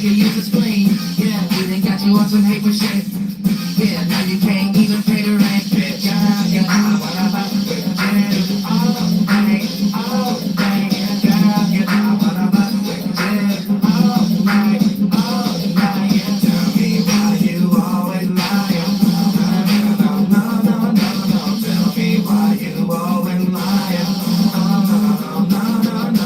could use a spleen. Yeah, we done got you on some paper shit. Yeah, now you can't even pay the rent. Bitch, yeah, what about all night, all day, girl, you know what about all night, yeah. Tell me why you always lie. No, no, no, no, no. Tell me why you always lie. No, no, no, no, no, no.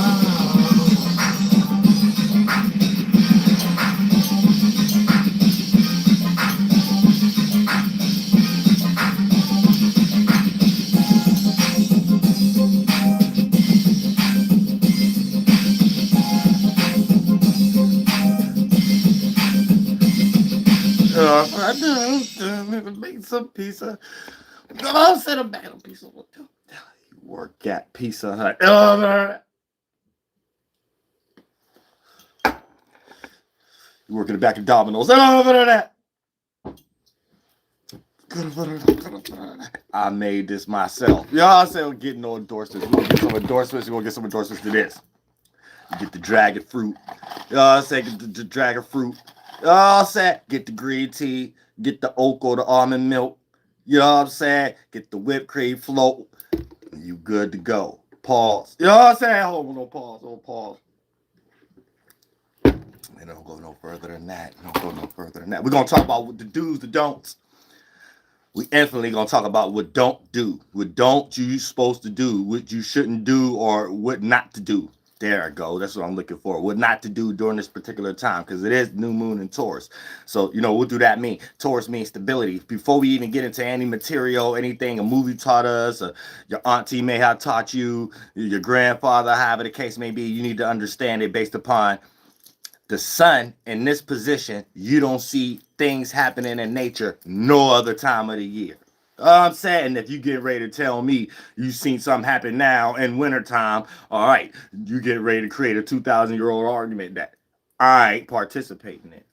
I do make some pizza. I'll set a bag of pizza. You work at Pizza Hut. You work in the back of Domino's. I made this myself. Y'all say I'm getting no endorsements. We're gonna get some endorsements. We're gonna get some endorsements to this. You get the dragon fruit. Y'all say get the dragon fruit. Y'all say get the green tea. Get the oat or the almond milk. You know what I'm saying? Get the whipped cream float. You good to go. Pause. You know what I'm saying? Hold on, no pause. No pause. And don't go no further than that. We're gonna talk about what the do's, the don'ts. We infinitely gonna talk about what don't do. What don't you supposed to do, what you shouldn't do, or what not to do. There I go. That's what I'm looking for. What not to do during this particular time, because it is new moon in Taurus. So, you know, what do that mean? Taurus means stability. Before we even get into any material, anything a movie taught us, or your auntie may have taught you, your grandfather, however the case may be, you need to understand it based upon the sun in this position. You don't see things happening in nature no other time of the year. I'm saying, if you get ready to tell me you seen something happen now in wintertime, all right, you get ready to create a 2,000-year-old argument that I ain't participating in.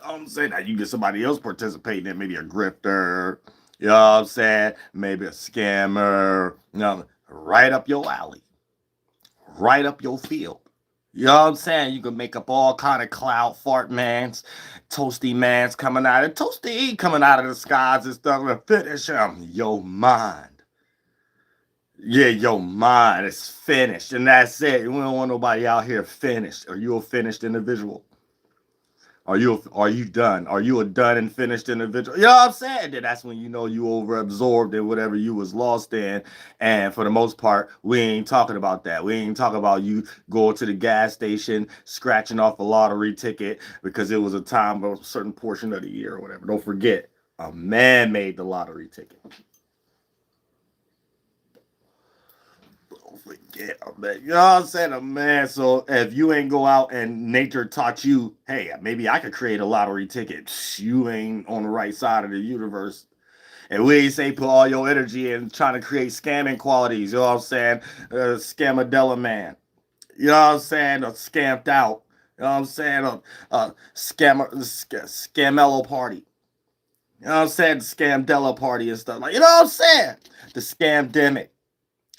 I'm saying that you get somebody else participating in, maybe a grifter, you know what I'm saying, maybe a scammer, you know, right up your alley, right up your field. You know what I'm saying? You can make up all kind of cloud fart mans, toasty mans coming out of the skies and stuff to finish them. Your mind. Yeah, your mind is finished. And that's it. We don't want nobody out here finished. Are you a finished individual? Are you done? Are you a done and finished individual? You know what I'm saying? Then that's when you know you overabsorbed in whatever you was lost in. And for the most part, we ain't talking about that. We ain't talking about you going to the gas station, scratching off a lottery ticket because it was a time of a certain portion of the year or whatever. Don't forget, a man made the lottery ticket. Forget, man. You know what I'm saying, man? So if you ain't go out and nature taught you, hey, maybe I could create a lottery ticket, you ain't on the right side of the universe. And we ain't say put all your energy in trying to create scamming qualities. You know what I'm saying? Scamadella man. You know what I'm saying? Scamped out. You know what I'm saying? Scamello party. You know what I'm saying? The Scamdella party and stuff. Like, you know what I'm saying? The scamdemic.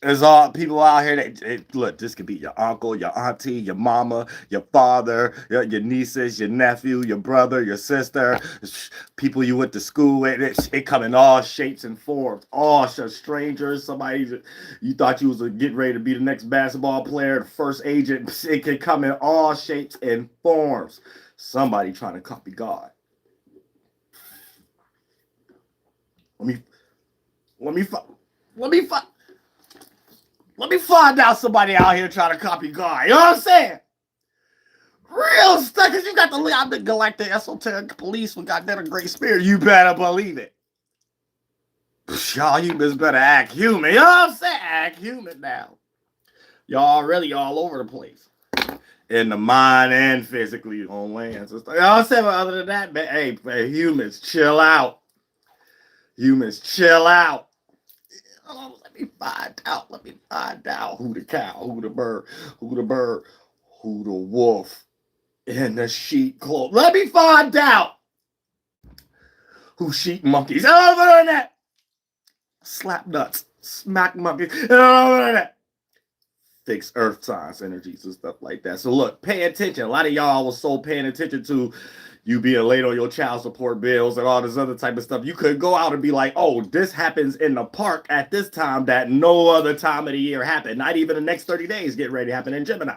There's all people out here that look. This could be your uncle, your auntie, your mama, your father, your nieces, your nephew, your brother, your sister, people you went to school with. It come in all shapes and forms. All strangers, somebody you thought you was getting ready to be the next basketball player, the first agent. It can come in all shapes and forms. Somebody trying to copy God. Let me find out somebody out here trying to copy God. You know what I'm saying? Real stuff, because you got the galactic esoteric police who got that a great spirit. You better believe it. Y'all humans better act human. You know what I'm saying? Act human now. Y'all really all over the place. In the mind and physically on lands and stuff. You know what I'm saying? But other than that, man, hey, humans, chill out. Humans, chill out. Let me find out who the cow, who the bird, who the wolf in the sheep clothes. Let me find out who sheep monkeys. Over that. Slap nuts. Smack monkeys. Over that. fixed earth signs, energies, and stuff like that. So look, pay attention. A lot of y'all was so paying attention to you being late on your child support bills and all this other type of stuff. You could go out and be like, oh, this happens in the park at this time that no other time of the year happened. Not even the next 30 days get ready to happen in Gemini.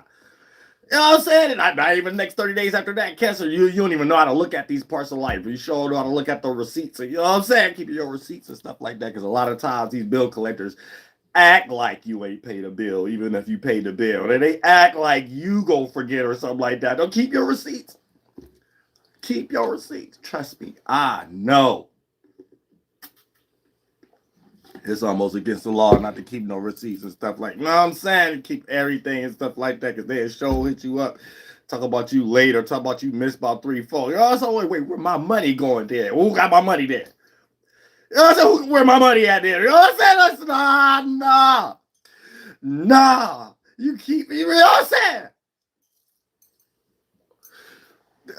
You know what I'm saying? And not even the next 30 days after that, Cancer, you don't even know how to look at these parts of life. You sure know how to look at the receipts. You know what I'm saying? Keep your receipts and stuff like that. Because a lot of times these bill collectors act like you ain't paid a bill, even if you paid the bill. And they act like you go forget or something like that. Don't keep your receipts. Keep your receipts. Trust me. I know. It's almost against the law not to keep no receipts and stuff like that. You know what I'm saying? Keep everything and stuff like that because they'll show hit you up. Talk about you later. Talk about you missed about 3, 4. You know, so wait, where my money going there? Who got my money there? You know what I'm saying? Where my money at there? You know what I'm saying? Nah. You keep, you know what I'm saying?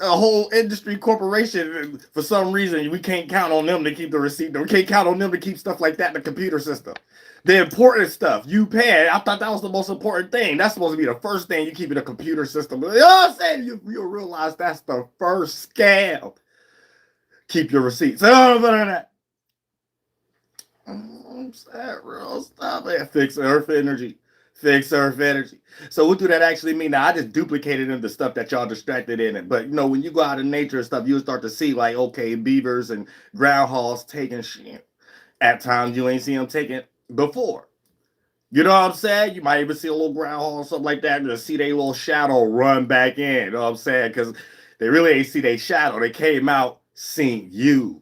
A whole industry corporation, for some reason, we can't count on them to keep the receipt. We can't count on them to keep stuff like that in the computer system. The important stuff, you pay. I thought that was the most important thing. That's supposed to be the first thing you keep in a computer system. You know what I'm saying? You'll realize that's the first scam. Keep your receipts. I'm sad, real stuff, man. Fix Earth energy. Fix Earth energy. So what do that actually mean? Now, I just duplicated in the stuff that y'all distracted in it. But, you know, when you go out in nature and stuff, you'll start to see, like, okay, beavers and groundhogs taking shit. At times, you ain't seen them taking before. You know what I'm saying? You might even see a little groundhog or something like that and just see their little shadow run back in. You know what I'm saying? Because they really ain't see their shadow. They came out seeing you.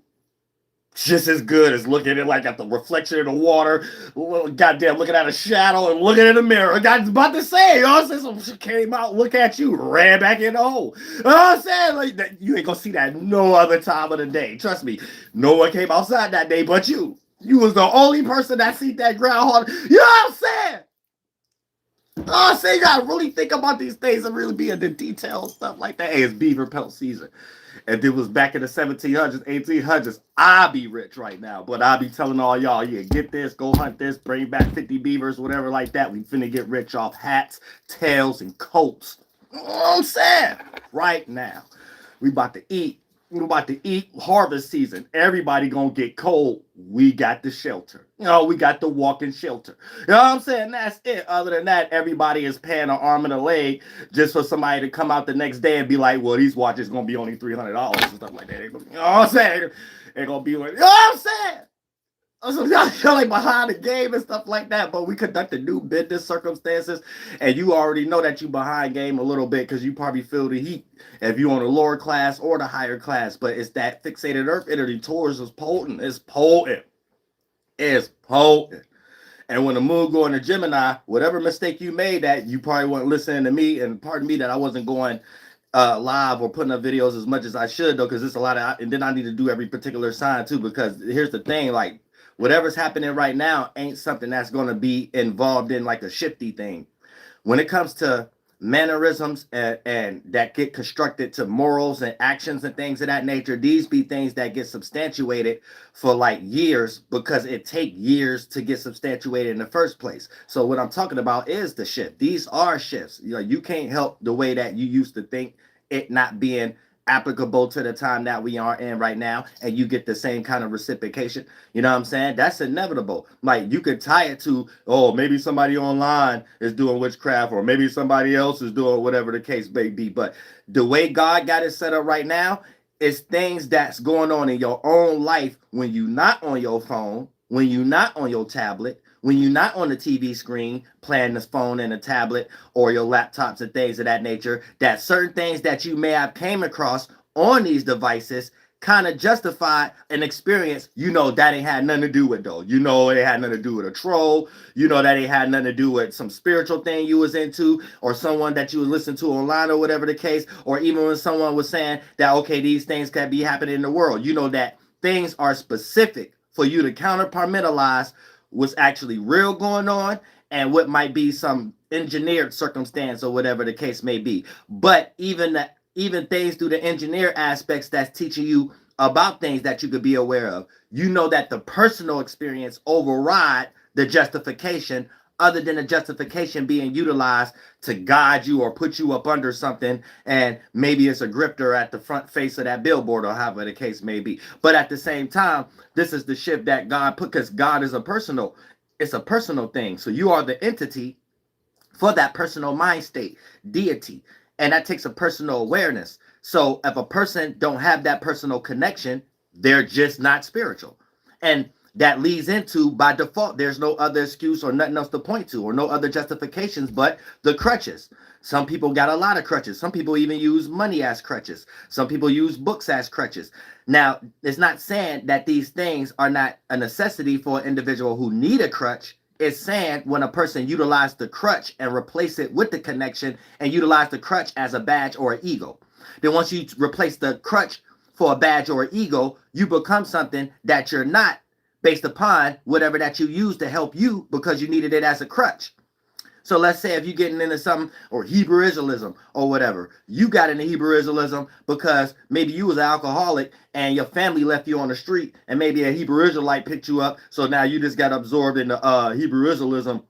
Just as good as looking at it like at the reflection in the water, goddamn looking at a shadow and looking in the mirror. I was about to say, you know what I'm saying? Some shit came out, look at you, ran back in the hole. You know what I'm saying? Like that, you ain't gonna see that no other time of the day. Trust me, no one came outside that day but you. You was the only person that seen that groundhog. You know what I'm saying? Oh, so you gotta really think about these things and really be in the detailed stuff like that. Hey, it's Beaver Pelt season. If it was back in the 1700s, 1800s, I'd be rich right now. But I'd be telling all y'all, yeah, get this, go hunt this, bring back 50 beavers, whatever like that. We finna get rich off hats, tails, and coats. You know what I'm saying? Right now. We about to eat. We're about to eat harvest season. Everybody gonna get cold. We got the shelter. You know, we got the walking shelter. You know what I'm saying? That's it. Other than that, everybody is paying an arm and a leg just for somebody to come out the next day and be like, well, these watches gonna be only $300 and stuff like that. You know what I'm saying? They're gonna be like, you know what I'm saying? So y'all like behind the game and stuff like that, but we conducted new business circumstances, and you already know that you behind game a little bit because you probably feel the heat if you on the lower class or the higher class. But it's that fixated Earth energy towards is potent. It's potent. It's potent. And when the moon go into Gemini, whatever mistake you made, that you probably weren't listening to me, and pardon me that I wasn't going live or putting up videos as much as I should though, because it's a lot of, and then I need to do every particular sign too, because here's the thing, like. Whatever's happening right now ain't something that's going to be involved in like a shifty thing. When it comes to mannerisms and that get constructed to morals and actions and things of that nature, these be things that get substantiated for like years because it take years to get substantiated in the first place. So what I'm talking about is the shift. These are shifts. You know, you can't help the way that you used to think, it not being applicable to the time that we are in right now, and you get the same kind of reciprocation. You know what I'm saying? That's inevitable. Like you could tie it to, oh, maybe somebody online is doing witchcraft, or maybe somebody else is doing whatever the case may be. But the way God got it set up right now is things that's going on in your own life when you're not on your phone, when you're not on your tablet, when you're not on the TV screen playing the phone and the tablet or your laptops and things of that nature, that certain things that you may have came across on these devices kind of justify an experience, you know, that ain't had nothing to do with though. You know, it had nothing to do with a troll. You know, that ain't had nothing to do with some spiritual thing you was into, or someone that you would listen to online or whatever the case, or even when someone was saying that, okay, these things can be happening in the world. You know that things are specific for you to counterpartmentalize what's actually real going on and what might be some engineered circumstance or whatever the case may be. But even things through the engineer aspects that's teaching you about things that you could be aware of, you know that the personal experience override the justification other than a justification being utilized to guide you or put you up under something, and maybe it's a grifter at the front face of that billboard or however the case may be. But at the same time, this is the shift that God put, because God is it's a personal thing. So you are the entity for that personal mind state, deity, and that takes a personal awareness. So if a person don't have that personal connection, they're just not spiritual. And that leads into, by default, there's no other excuse or nothing else to point to, or no other justifications but the crutches. Some people got a lot of crutches. Some people even use money as crutches. Some people use books as crutches. Now, it's not saying that these things are not a necessity for an individual who need a crutch. It's saying when a person utilizes the crutch and replace it with the connection and utilize the crutch as a badge or an ego. Then once you replace the crutch for a badge or an ego, you become something that you're not, based upon whatever that you use to help you because you needed it as a crutch. So let's say if you're getting into something, or Hebrew Israelism or whatever, you got into Hebrew Israelism because maybe you was an alcoholic and your family left you on the street, and maybe a Hebrew Israelite picked you up. So now you just got absorbed into Hebrew Israelism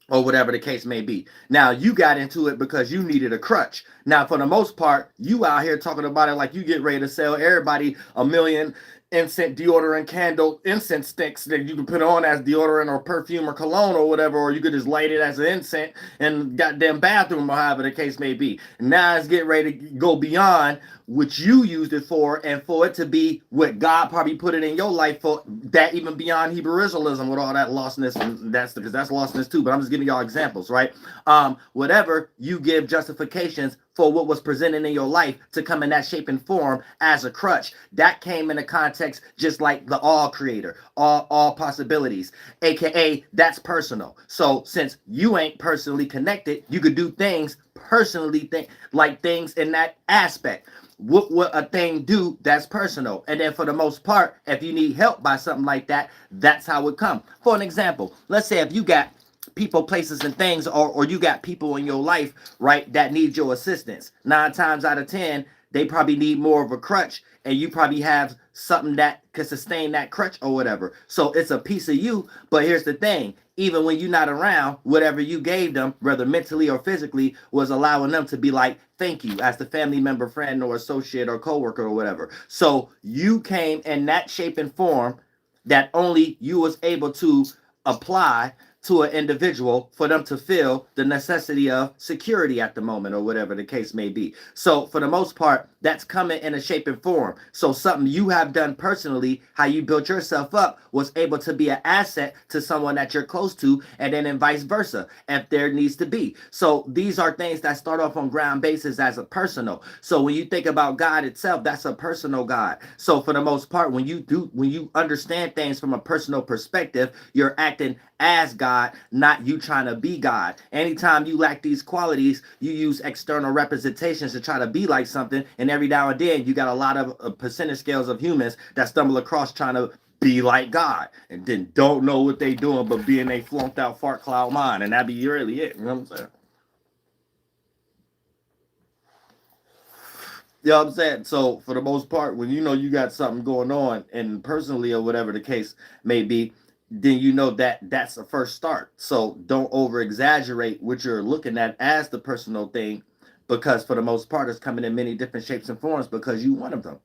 or whatever the case may be. Now you got into it because you needed a crutch. Now, for the most part, you out here talking about it like you get ready to sell everybody a million incense, deodorant, candle, incense sticks that you can put on as deodorant or perfume or cologne or whatever, or you could just light it as an incense in goddamn bathroom or however the case may be. Now it's getting ready to go beyond what you used it for, and for it to be what God probably put it in your life for, that even beyond Hebrew Israelism with all that lostness, and that's because that's lostness too, but I'm just giving y'all examples, right? Whatever you give justifications for what was presented in your life to come in that shape and form as a crutch, that came in the context just like the all creator, all possibilities, aka that's personal. So since you ain't personally connected, you could do things personally, like things in that aspect. What a thing do that's personal. And then for the most part, if you need help by something like that, that's how it come. For an example, let's say if you got people, places, and things, or you got people in your life, right, that need your assistance. 9 times out of 10, they probably need more of a crutch, and you probably have something that could sustain that crutch or whatever. So it's a piece of you, but here's the thing. Even when you're not around, whatever you gave them, whether mentally or physically, was allowing them to be like, thank you, as the family member, friend, or associate, or coworker, or whatever. So you came in that shape and form that only you was able to apply to an individual for them to feel the necessity of security at the moment, or whatever the case may be. So for the most part, that's coming in a shape and form. So something you have done personally, how you built yourself up, was able to be an asset to someone that you're close to, and then vice versa, if there needs to be. So these are things that start off on ground basis as a personal. So when you think about God itself, that's a personal God. So for the most part, when you understand things from a personal perspective, you're acting as God, not you trying to be God. Anytime you lack these qualities, you use external representations to try to be like something, and every now and then you got a lot of percentage scales of humans that stumble across trying to be like God, and then don't know what they doing but being a flunked out fart cloud mind, and that be really it. You know what I'm saying? You know what I'm saying? So for the most part, when you know you got something going on, and personally or whatever the case may be, then you know that that's the first start. So don't over exaggerate what you're looking at as the personal thing, because for the most part, it's coming in many different shapes and forms because you one of them.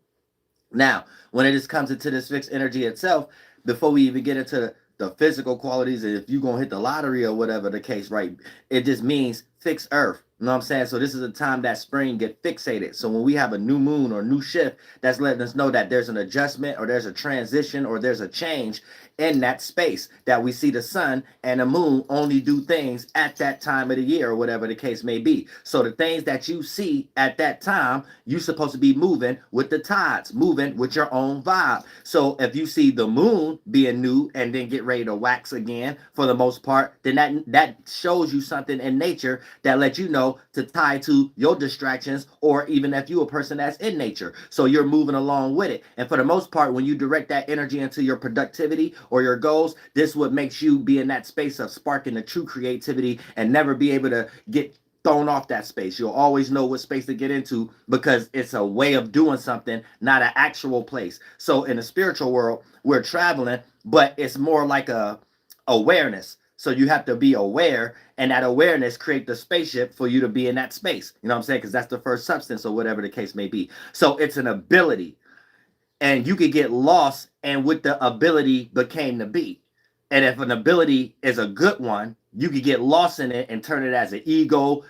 Now, when it just comes into this fixed energy itself, before we even get into the physical qualities, if you're going to hit the lottery or whatever the case, right, it just means fixed earth. You know what I'm saying? So this is a time that spring get fixated. So when we have a new moon or new shift, that's letting us know that there's an adjustment, or there's a transition, or there's a change in that space, that we see the sun and the moon only do things at that time of the year, or whatever the case may be. So the things that you see at that time, you're supposed to be moving with the tides, moving with your own vibe. So if you see the moon being new and then get ready to wax again, for the most part, then that shows you something in nature that lets you know to tie to your distractions, or even if you're a person that's in nature, so you're moving along with it. And for the most part, when you direct that energy into your productivity or your goals, this what makes you be in that space of sparking the true creativity, and never be able to get thrown off that space. You'll always know what space to get into, because it's a way of doing something, not an actual place. So in the spiritual world, we're traveling, but it's more like a awareness. So you have to be aware, and that awareness create the spaceship for you to be in that space. You know what I'm saying? Because that's the first substance, or whatever the case may be. So it's an ability, and you could get lost and what the ability became to be. And if an ability is a good one, you could get lost in it and turn it as an ego,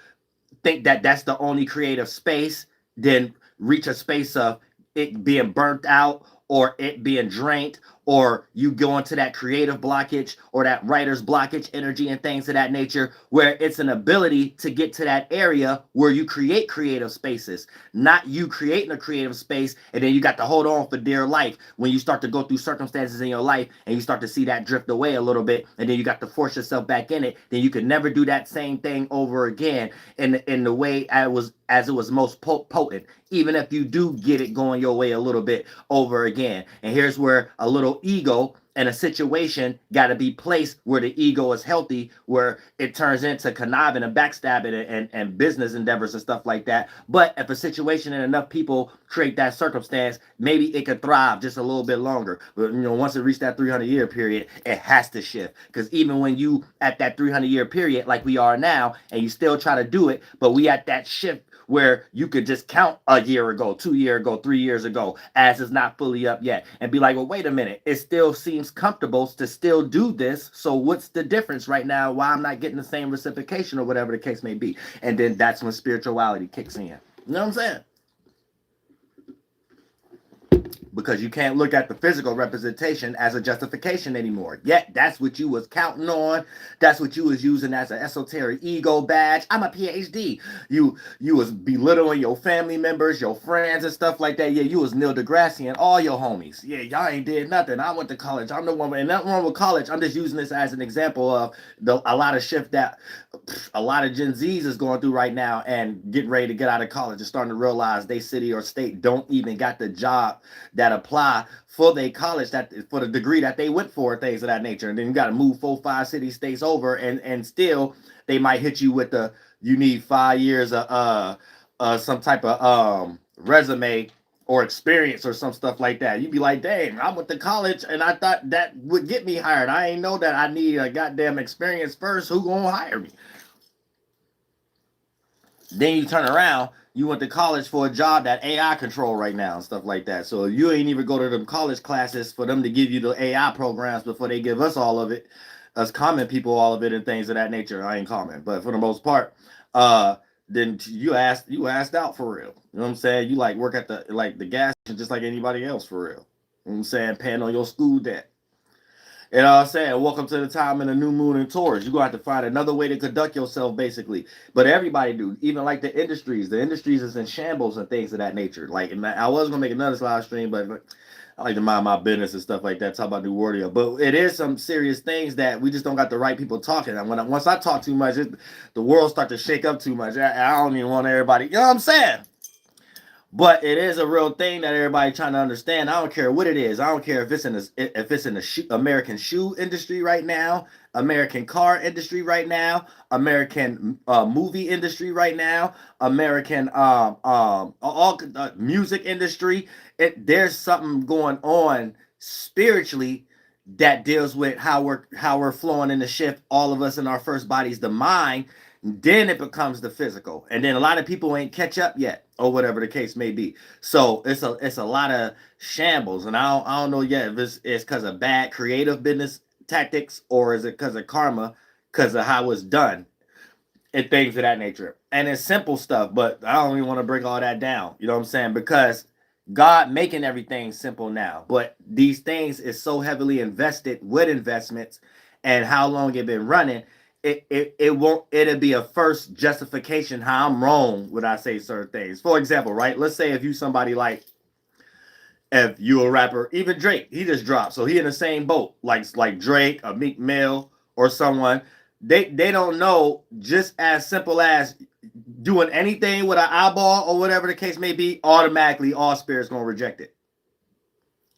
think that that's the only creative space, then reach a space of it being burnt out, or it being drained, or you go into that creative blockage or that writer's blockage energy and things of that nature, where it's an ability to get to that area where you create creative spaces, not you creating a creative space and then you got to hold on for dear life when you start to go through circumstances in your life and you start to see that drift away a little bit, and then you got to force yourself back in it. Then you can never do that same thing over again in the way as it was most potent, even if you do get it going your way a little bit over again. And here's where a little ego and a situation got to be placed where the ego is healthy, where it turns into conniving and backstabbing and business endeavors and stuff like that. But if a situation and enough people create that circumstance, maybe it could thrive just a little bit longer. But once it reached that 300-year period, it has to shift. Because even when you at that 300-year period like we are now, and you still try to do it, but we at that shift where you could just count a year ago, 2 years ago, 3 years ago, as it's not fully up yet, and be like, well, wait a minute, it still seems comfortable to still do this. So what's the difference right now? Why I'm not getting the same reciprocation, or whatever the case may be? And then that's when spirituality kicks in. You know what I'm saying? Because you can't look at the physical representation as a justification anymore. Yet that's what you was counting on. That's what you was using as an esoteric ego badge. I'm a PhD. You was belittling your family members, your friends, and stuff like that. Yeah, you was Neil deGrasse and all your homies. Yeah, y'all ain't did nothing. I went to college. I'm the one, and nothing wrong with college. I'm just using this as an example of a lot of shift that a lot of Gen Zs is going through right now, and getting ready to get out of college and starting to realize they city or state don't even got the job that apply for their college, that for the degree that they went for, things of that nature. And then you got to move 4-5 city states over, and still they might hit you with the, you need 5 years of some type of resume or experience or some stuff like that. You'd be like, dang, I went to college and I thought that would get me hired. I ain't know that I need a goddamn experience first. Who gonna hire me? Then you turn around, you went to college for a job that AI control right now and stuff like that. So you ain't even go to them college classes for them to give you the AI programs before they give us all of it, us common people all of it, and things of that nature. I ain't common, but for the most part, then you asked out for real. You know what I'm saying? You like work at the gas station just like anybody else for real. You know what I'm saying? Paying on your school debt. You know what I'm saying? Welcome to the time in the new moon and Taurus. You're going to have to find another way to conduct yourself, basically. But everybody do. Even like the industries. The industries is in shambles and things of that nature. Like, I was going to make another live stream, but I like to mind my business and stuff like that. Talk about WURLDIAH. But it is some serious things that we just don't got the right people talking. And once I talk too much, the world start to shake up too much. I don't even want everybody. You know what I'm saying? But it is a real thing that everybody trying to understand. I don't care what it is. I don't care if it's in the American shoe industry right now, American car industry right now, American movie industry right now, American all music industry. There's something going on spiritually that deals with how we're flowing in the shift. All of us in our first bodies, the mind. Then it becomes the physical, and then a lot of people ain't catch up yet, or whatever the case may be. So it's a lot of shambles, and I don't know yet if it's because of bad creative business tactics, or is it because of karma, because of how it's done, and things of that nature. And it's simple stuff, but I don't even want to break all that down. You know what I'm saying? Because God making everything simple now, but these things is so heavily invested with investments, and how long it been running. It'll be a first justification how I'm wrong when I say certain things. For example, right? Let's say if you somebody like, if you a rapper, even Drake, he just dropped, so he in the same boat, like Drake, a Meek Mill, or someone. They don't know, just as simple as doing anything with an eyeball or whatever the case may be, automatically all spirits gonna reject it.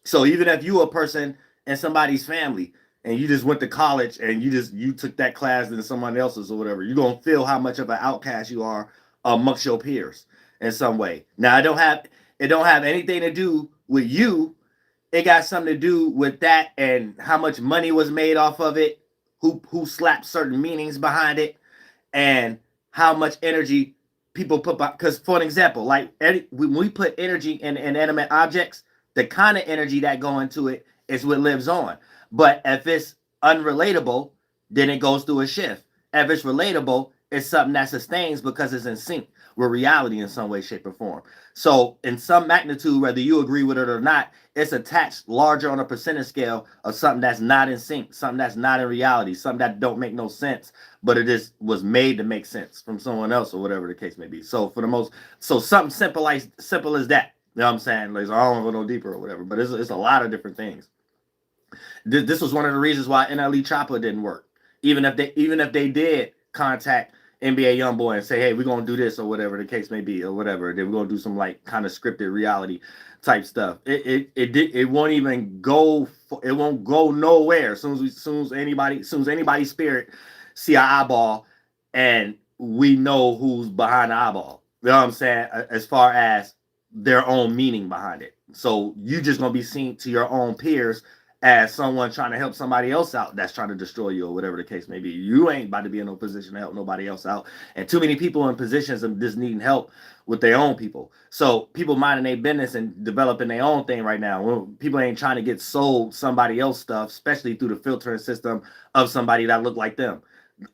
So even if you a person in somebody's family, and you just went to college and you took that class than someone else's or whatever, you're gonna feel how much of an outcast you are amongst your peers in some way. Now it don't have anything to do with you. It got something to do with that and how much money was made off of it, who slapped certain meanings behind it, and how much energy people put by. Because for an example, like when we put energy in inanimate objects, the kind of energy that go into it is what lives on. But if it's unrelatable, then it goes through a shift. If it's relatable, it's something that sustains because it's in sync with reality in some way, shape, or form. So in some magnitude, whether you agree with it or not, it's attached larger on a percentage scale of something that's not in sync, something that's not in reality, something that don't make no sense, but it just was made to make sense from someone else or whatever the case may be. So for the most, so something simple as that. You know what I'm saying? Like, I don't want to go no deeper or whatever, but it's a lot of different things. This was one of the reasons why NLE Choppa didn't work. Even if they did contact NBA YoungBoy and say, hey, we're gonna do this or whatever the case may be or whatever, then we're gonna do some like kind of scripted reality type stuff. It won't even go. It won't go nowhere. As soon as anybody's spirit see an eyeball, and we know who's behind the eyeball. You know what I'm saying? As far as their own meaning behind it. So you just gonna be seen to your own peers as someone trying to help somebody else out that's trying to destroy you or whatever the case may be. You ain't about to be in no position to help nobody else out. And too many people in positions of just needing help with their own people. So people minding their business and developing their own thing right now. People ain't trying to get sold somebody else stuff, especially through the filtering system of somebody that look like them.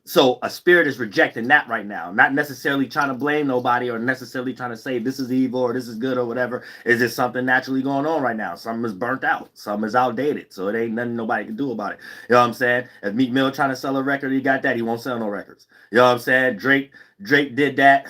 So a spirit is rejecting that right now, not necessarily trying to blame nobody or necessarily trying to say this is evil or this is good or whatever. Is just something naturally going on right now. Something is burnt out. Something is outdated. So it ain't nothing nobody can do about it. You know what I'm saying? If Meek Mill trying to sell a record, he got that. He won't sell no records. You know what I'm saying? Drake did that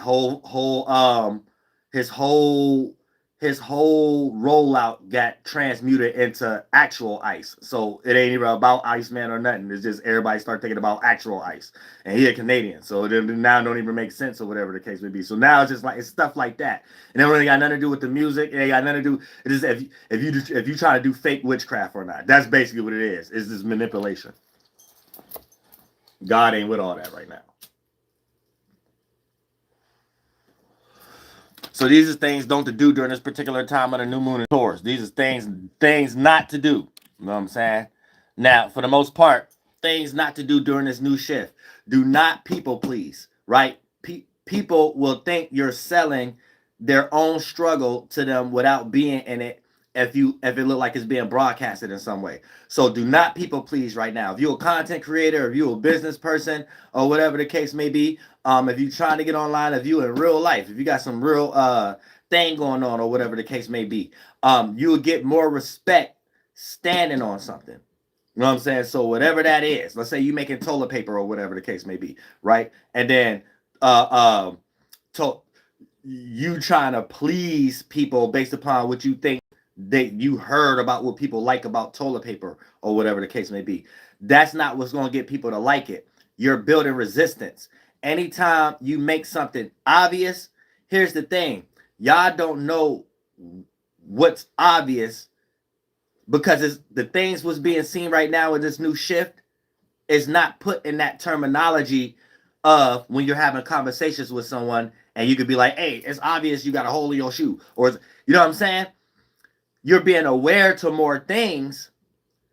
his whole rollout got transmuted into actual ice. So it ain't even about Iceman or nothing. It's just everybody start thinking about actual ice. And he a Canadian. So it now don't even make sense or whatever the case may be. So now it's just like, it's stuff like that. And it really got nothing to do with the music. It ain't got nothing to do. It is if you try to do fake witchcraft or not. That's basically what it is. It's this manipulation. God ain't with all that right now. So these are things don't to do during this particular time of the new moon in Taurus. These are things not to do. You know what I'm saying? Now, for the most part, things not to do during this new shift. Do not people please, right? People will think you're selling their own struggle to them without being in it if it look like it's being broadcasted in some way. So do not people please right now. If you're a content creator, if you're a business person, or whatever the case may be, if you're trying to get online, if you in real life, if you got some real thing going on or whatever the case may be, you will get more respect standing on something. You know what I'm saying? So whatever that is, let's say you making toilet paper or whatever the case may be, right? And then you trying to please people based upon what you think that you heard about what people like about toilet paper or whatever the case may be. That's not what's going to get people to like it. You're building resistance. Anytime you make something obvious, here's the thing. Y'all don't know what's obvious because the things what's being seen right now with this new shift is not put in that terminology of when you're having conversations with someone and you could be like, hey, it's obvious you got a hole in your shoe. Or, you know what I'm saying? You're being aware to more things.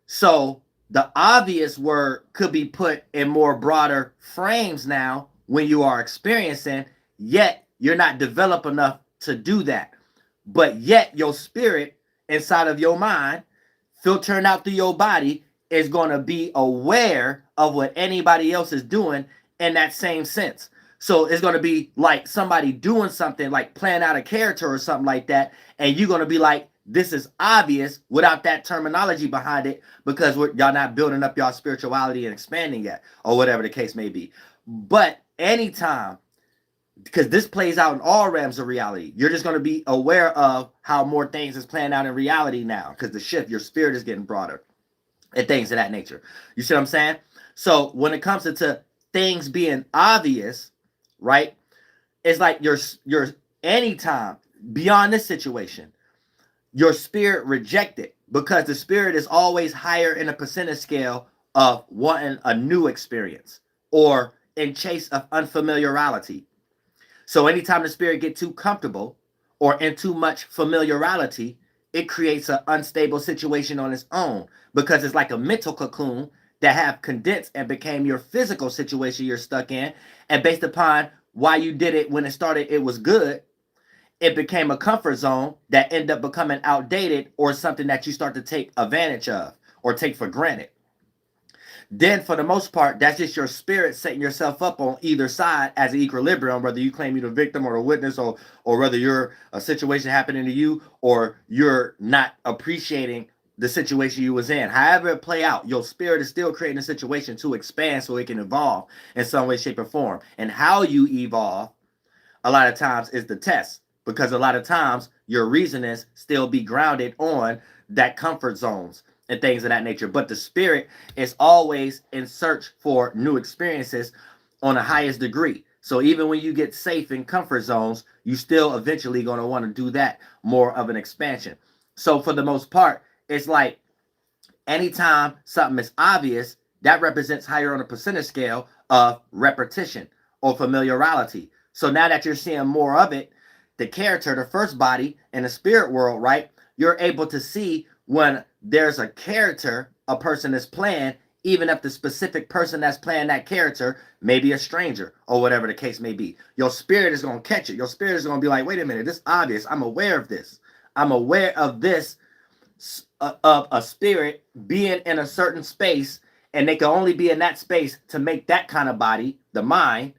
So the obvious word could be put in more broader frames now when you are experiencing, yet you're not developed enough to do that. But yet your spirit inside of your mind, filtering out through your body, is going to be aware of what anybody else is doing in that same sense. So it's going to be like somebody doing something, like playing out a character or something like that. And you're going to be like, this is obvious without that terminology behind it because y'all not building up y'all spirituality and expanding yet or whatever the case may be. But anytime, because this plays out in all realms of reality, you're just going to be aware of how more things is playing out in reality now because the shift, your spirit is getting broader and things of that nature. You see what I'm saying? So when it comes to things being obvious, right, it's like your anytime beyond this situation, your spirit rejected because the spirit is always higher in a percentage scale of wanting a new experience or in chase of unfamiliarity. So anytime the spirit get too comfortable or in too much familiarity, it creates an unstable situation on its own because it's like a mental cocoon that have condensed and became your physical situation you're stuck in, and based upon why you did it when it started, it was good, it became a comfort zone that ended up becoming outdated or something that you start to take advantage of or take for granted. Then for the most part, that's just your spirit setting yourself up on either side as an equilibrium, whether you claim you're the victim or the witness, or whether you're a situation happening to you, or you're not appreciating the situation you was in. However it play out, your spirit is still creating a situation to expand so it can evolve in some way, shape, or form. And how you evolve a lot of times is the test, because a lot of times your reasonings still be grounded on that comfort zones and things of that nature. But the spirit is always in search for new experiences on the highest degree. So even when you get safe in comfort zones, you still eventually going to want to do that more of an expansion. So for the most part, it's like anytime something is obvious, that represents higher on a percentage scale of repetition or familiarity. So now that you're seeing more of it, the character, the first body in the spirit world, right? You're able to see when there's a character a person is playing, even if the specific person that's playing that character may be a stranger or whatever the case may be. Your spirit is going to catch it. Your spirit is going to be like, wait a minute, this is obvious. I'm aware of this. I'm aware of this, of a spirit being in a certain space, and they can only be in that space to make that kind of body, the mind,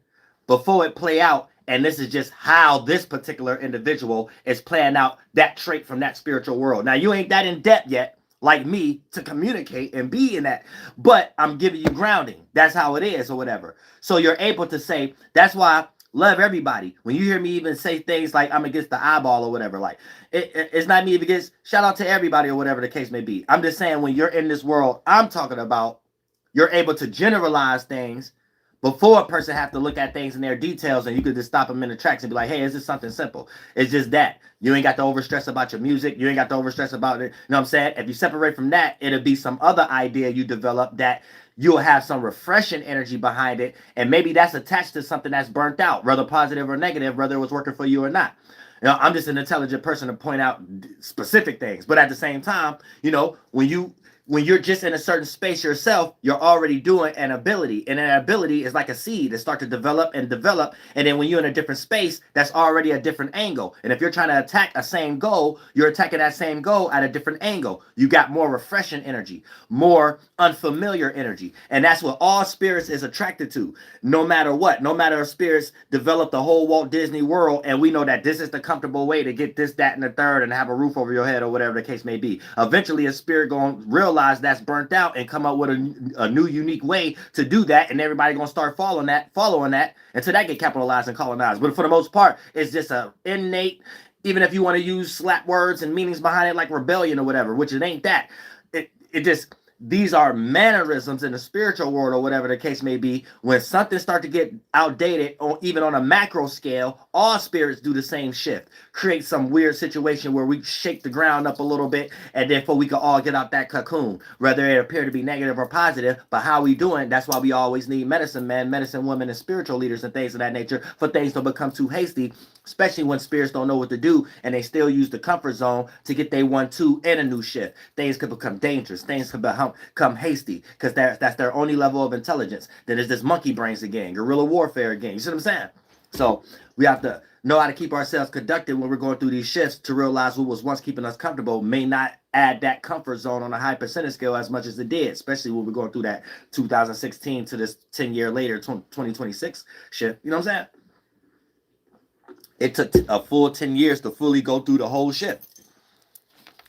before it play out. And this is just how this particular individual is playing out that trait from that spiritual world. Now, you ain't that in depth yet, like me, to communicate and be in that, but I'm giving you grounding. That's how it is or whatever. So you're able to say, that's why I love everybody. When you hear me even say things like I'm against the eyeball or whatever, like it's not me against, shout out to everybody or whatever the case may be. I'm just saying, when you're in this world I'm talking about, you're able to generalize things before a person have to look at things in their details, and you could just stop them in the tracks and be like, hey, it's just something simple. It's just that. You ain't got to overstress about your music. You ain't got to overstress about it. You know what I'm saying? If you separate from that, it'll be some other idea you develop that you'll have some refreshing energy behind it, and maybe that's attached to something that's burnt out, whether positive or negative, whether it was working for you or not. You know, I'm just an intelligent person to point out specific things, but at the same time, you know, when you're just in a certain space yourself, you're already doing an ability. And an ability is like a seed that starts to develop. And then when you're in a different space, that's already a different angle. And if you're trying to attack a same goal, you're attacking that same goal at a different angle. You got more refreshing energy, more unfamiliar energy. And that's what all spirits is attracted to. No matter what, no matter if spirits develop the whole Walt Disney World, and we know that this is the comfortable way to get this, that, and the third, and have a roof over your head or whatever the case may be. Eventually, a spirit going to realize that's burnt out and come up with a new unique way to do that, and everybody gonna start following that until that get capitalized and colonized. But for the most part, it's just a innate, even if you want to use slap words and meanings behind it like rebellion or whatever, which it ain't that. It just, these are mannerisms in the spiritual world or whatever the case may be. When something starts to get outdated, or even on a macro scale, all spirits do the same shift. Create some weird situation where we shake the ground up a little bit, and therefore we can all get out that cocoon, whether it appear to be negative or positive. But how we doing? That's why we always need medicine men, medicine women, and spiritual leaders and things of that nature, for things to become too hasty, especially when spirits don't know what to do and they still use the comfort zone to get they 1-2 in a new shift. Things could become dangerous. Things could become hasty, because that's their only level of intelligence. Then there's this monkey brains again, guerrilla warfare again. You see what I'm saying? So we have to know how to keep ourselves conducted when we're going through these shifts, to realize what was once keeping us comfortable may not add that comfort zone on a high percentage scale as much as it did, especially when we're going through that 2016 to this 10 year later 2026 shift. You know what I'm saying? It took a full 10 years to fully go through the whole shift.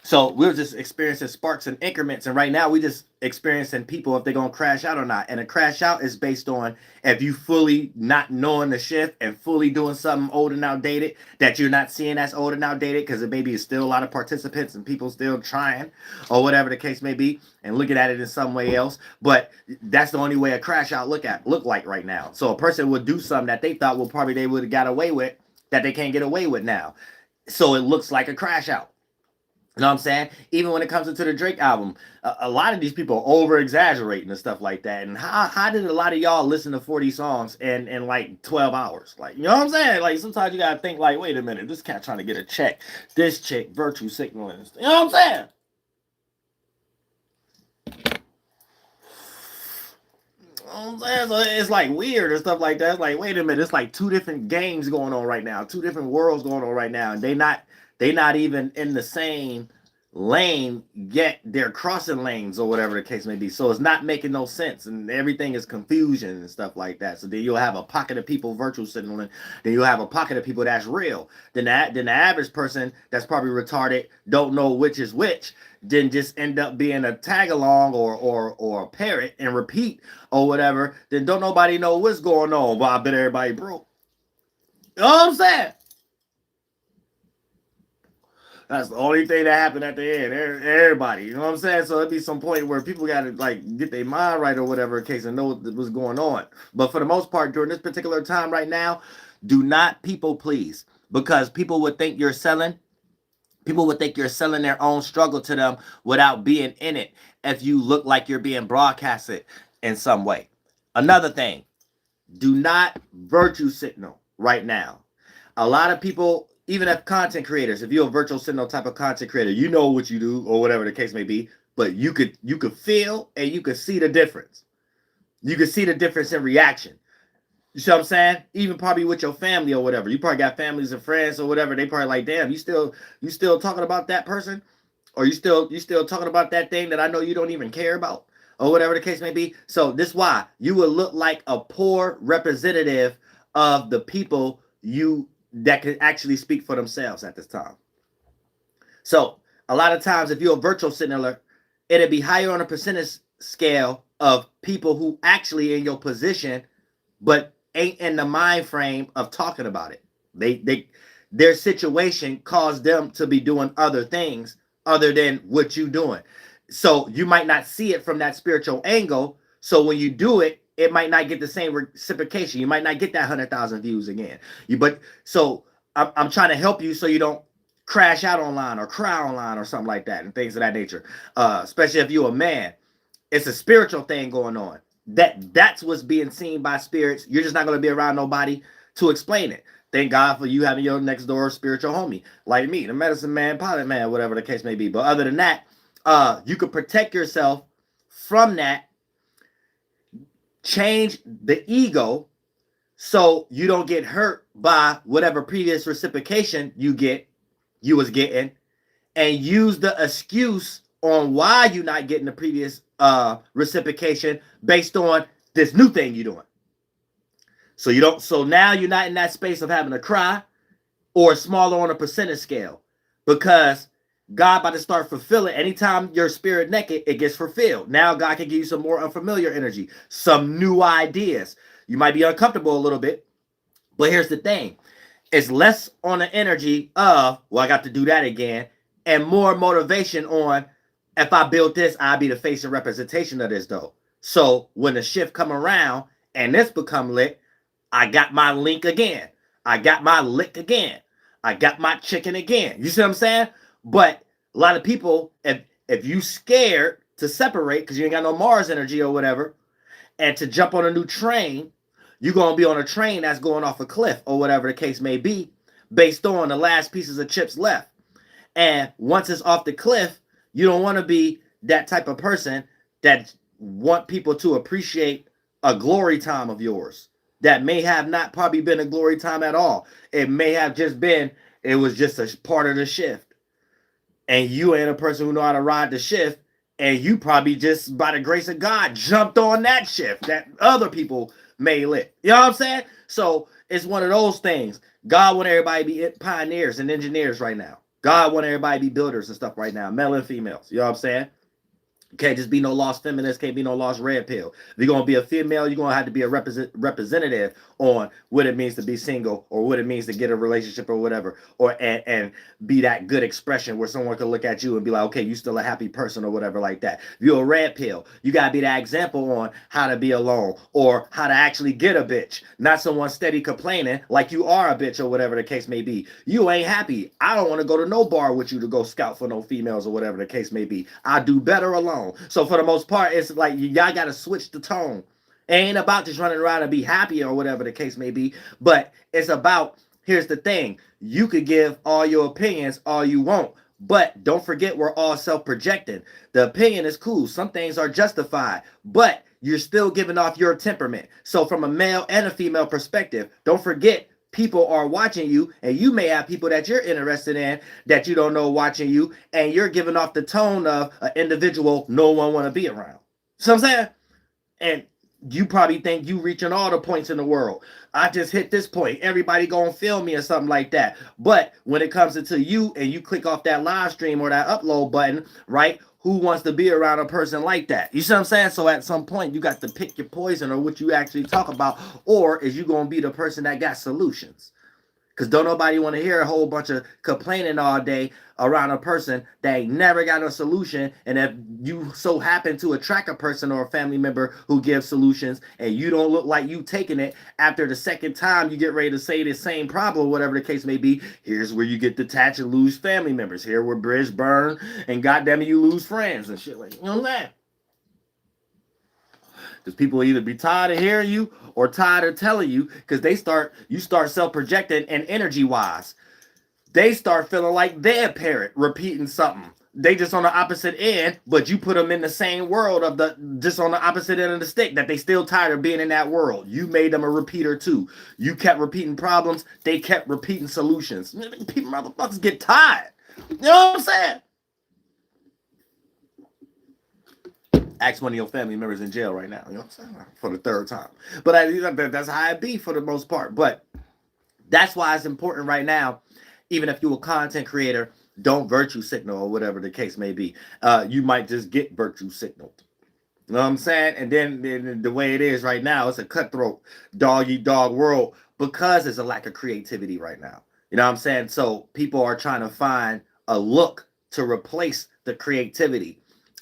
So we're just experiencing sparks and increments, and right now we just experiencing people if they're gonna crash out or not. And a crash out is based on if you fully not knowing the shift and fully doing something old and outdated that you're not seeing that's old and outdated, because it maybe is still a lot of participants and people still trying or whatever the case may be and looking at it in some way else. But that's the only way a crash out look like right now. So a person would do something that they thought probably they would have got away with, that they can't get away with now. So it looks like a crash out. You know what I'm saying? Even when it comes into the Drake album, a lot of these people are over exaggerating and stuff like that. And how did a lot of y'all listen to 40 songs in like 12 hours? Like, you know what I'm saying? Like, sometimes you gotta think like, wait a minute, this cat trying to get a check. This chick virtue signaling. You know what I'm saying? I'm saying? So it's like weird and stuff like that. It's like, wait a minute, it's like two different games going on right now, two different worlds going on right now, and they not even in the same lane yet. They're crossing lanes or whatever the case may be. So it's not making no sense, and everything is confusion and stuff like that. So then you'll have a pocket of people virtual signaling, then you'll have a pocket of people that's real. Then the average person that's probably retarded don't know which is which, then just end up being a tag along or a parrot and repeat or whatever. Then don't nobody know what's going on. But I bet everybody broke. You know what I'm saying? That's the only thing that happened at the end. Everybody, you know what I'm saying? So it'd be some point where people got to like get their mind right or whatever case and know what's going on. But for the most part, during this particular time right now, do not people please, because people would think you're selling. People would think you're selling their own struggle to them without being in it if you look like you're being broadcasted in some way. Another thing, do not virtue signal right now. A lot of people, even if content creators, if you're a virtual signal type of content creator, you know what you do or whatever the case may be, but you could feel and you could see the difference. You could see the difference in reaction. You see what I'm saying? Even probably with your family or whatever. You probably got families and friends or whatever. They probably like, damn, you still talking about that person? Or you still talking about that thing that I know you don't even care about? Or whatever the case may be. So this is why you will look like a poor representative of the people that can actually speak for themselves at this time. So a lot of times if you're a virtual signaler, it'll be higher on a percentage scale of people who actually in your position, but ain't in the mind frame of talking about it. Their situation caused them to be doing other things other than what you doing. So you might not see it from that spiritual angle. So when you do it, it might not get the same reciprocation. You might not get that 100,000 views again. So I'm trying to help you so you don't crash out online or cry online or something like that and things of that nature. Especially if you're a man, it's a spiritual thing going on. That's what's being seen by spirits. You're just not going to be around nobody to explain it. Thank God for you having your next door spiritual homie like me, the medicine man, pilot man, whatever the case may be. But other than that, you could protect yourself from that. Change the ego so you don't get hurt by whatever previous reciprocation you was getting, and use the excuse on why you're not getting the previous reciprocation based on this new thing you're doing. So now you're not in that space of having to cry or smaller on a percentage scale, because God about to start fulfilling. Anytime your spirit naked, it gets fulfilled. Now God can give you some more unfamiliar energy, some new ideas. You might be uncomfortable a little bit, but here's the thing. It's less on the energy of, well, I got to do that again, and more motivation on, if I build this, I'll be the face and representation of this though. So when the shift come around and this become lit, I got my link again. I got my lick again. I got my chicken again. You see what I'm saying? But a lot of people, if you scared to separate because you ain't got no Mars energy or whatever, and to jump on a new train, you're going to be on a train that's going off a cliff or whatever the case may be, based on the last pieces of chips left. And once it's off the cliff, you don't want to be that type of person that want people to appreciate a glory time of yours that may have not probably been a glory time at all. It may have just been, it was just a part of the shift. And you ain't a person who know how to ride the shift, and you probably just, by the grace of God, jumped on that shift that other people may lit. You know what I'm saying? So it's one of those things. God want everybody to be pioneers and engineers right now. God want everybody to be builders and stuff right now, male and females. You know what I'm saying? Can't just be no lost feminist, can't be no lost red pill. If you're going to be a female, you're going to have to be a representative on what it means to be single, or what it means to get a relationship or whatever, or and be that good expression where someone can look at you and be like, okay, you still a happy person or whatever like that. If you're a red pill, you got to be that example on how to be alone or how to actually get a bitch, not someone steady complaining like you are a bitch or whatever the case may be. You ain't happy. I don't want to go to no bar with you to go scout for no females or whatever the case may be. I do better alone. So for the most part, it's like y'all got to switch the tone. It ain't about just running around and be happy or whatever the case may be, but it's about, here's the thing, you could give all your opinions all you want, but don't forget we're all self-projecting. The opinion is cool. Some things are justified, but you're still giving off your temperament. So from a male and a female perspective, don't forget, people are watching you, and you may have people that you're interested in that you don't know watching you, and you're giving off the tone of an individual no one want to be around. So I'm saying, and you probably think you reaching all the points in the world. I just hit this point. Everybody gonna feel me or something like that. But when it comes to you and you click off that live stream or that upload button, right? Who wants to be around a person like that? You see what I'm saying? So at some point you got to pick your poison or what you actually talk about, or is you gonna be the person that got solutions? Because don't nobody want to hear a whole bunch of complaining all day around a person that ain't never got a solution. And if you so happen to attract a person or a family member who gives solutions and you don't look like you taking it, after the second time you get ready to say the same problem, whatever the case may be, here's where you get detached and lose family members. Here where bridge burn and goddamn it, you lose friends and shit like that. You know what I'm saying? Because people either be tired of hearing you or tired of telling you, because you start self-projecting, and energy-wise, they start feeling like they're a parrot repeating something. They just on the opposite end, but you put them in the same world of just on the opposite end of the stick, that they still tired of being in that world. You made them a repeater too. You kept repeating problems. They kept repeating solutions. People motherfuckers get tired. You know what I'm saying? Ask one of your family members in jail right now, you know what I'm saying? For the third time. But that's how it be for the most part. But that's why it's important right now, even if you're a content creator, don't virtue signal or whatever the case may be. You might just get virtue signaled. You know what I'm saying? And then the way it is right now, it's a cutthroat dog-eat-dog world because there's a lack of creativity right now. You know what I'm saying? So people are trying to find a look to replace the creativity,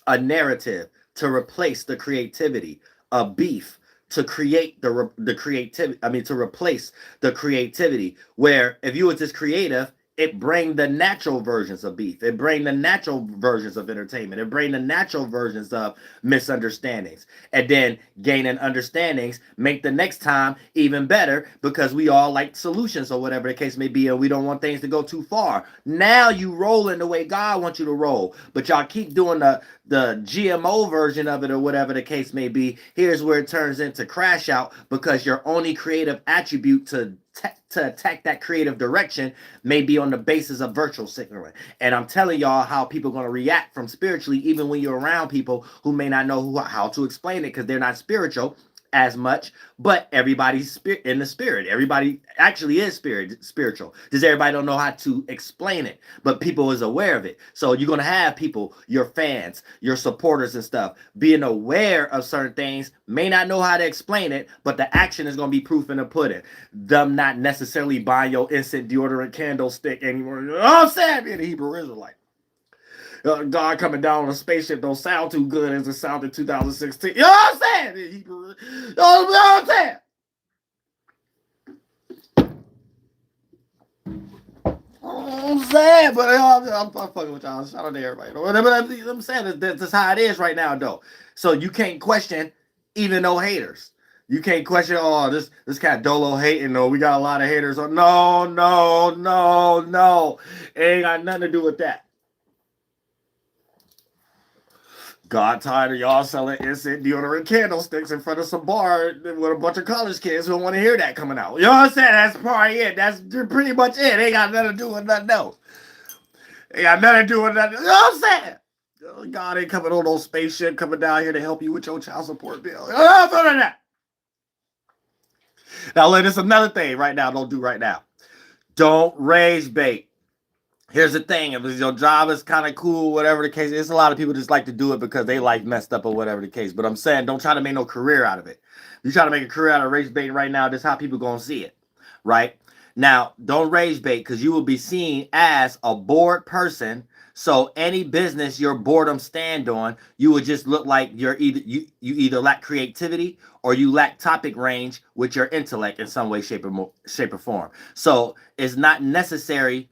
a narrative to replace the creativity, a beef to create the creativity. I mean, to replace the creativity. Where if you were just creative, it bring the natural versions of beef. It bring the natural versions of entertainment. It bring the natural versions of misunderstandings. And then gaining understandings make the next time even better, because we all like solutions or whatever the case may be, and we don't want things to go too far. Now you rolling the way God wants you to roll, but y'all keep doing the GMO version of it or whatever the case may be. Here's where it turns into crash out, because your only creative attribute to attack that creative direction may be on the basis of virtual signaling. And I'm telling y'all how people are going to react from spiritually, even when you're around people who may not know how to explain it, because they're not spiritual as much. But everybody's in the spirit. Everybody actually is spiritual. Just everybody don't know how to explain it, but people is aware of it. So you're going to have people, your fans, your supporters and stuff, being aware of certain things, may not know how to explain it, but the action is going to be proof in the pudding. Them not necessarily buying your instant deodorant candlestick anymore. You know what I'm saying? Being a Hebrew Israelite. God coming down on a spaceship don't sound too good as it sounded in 2016. You know what I'm saying? You know what I'm saying? I'm saying, but I'm fucking with y'all. Shout out to everybody. But I'm saying that's how it is right now, though. So you can't question even no haters. You can't question, oh, this cat Dolo hating, though. We got a lot of haters. Oh, no. It ain't got nothing to do with that. God tired of y'all selling instant deodorant candlesticks in front of some bar with a bunch of college kids who don't want to hear that coming out. You know what I'm saying? That's probably it. That's pretty much it. Ain't got nothing to do with nothing else. Ain't got nothing to do with nothing. You know what I'm saying? God ain't coming on no spaceship coming down here to help you with your child support bill. You know what I'm saying? Now, look, this is another thing right now. Don't do right now. Don't rage bait. Here's the thing, if your job is kind of cool, whatever the case, it's a lot of people just like to do it because they life messed up or whatever the case. But I'm saying, don't try to make no career out of it. You try to make a career out of rage bait right now, this is how people going to see it, right? Now, don't rage bait, because you will be seen as a bored person. So any business your boredom stand on, you would just look like you either lack creativity or you lack topic range with your intellect in some way, shape or form. So it's not necessarily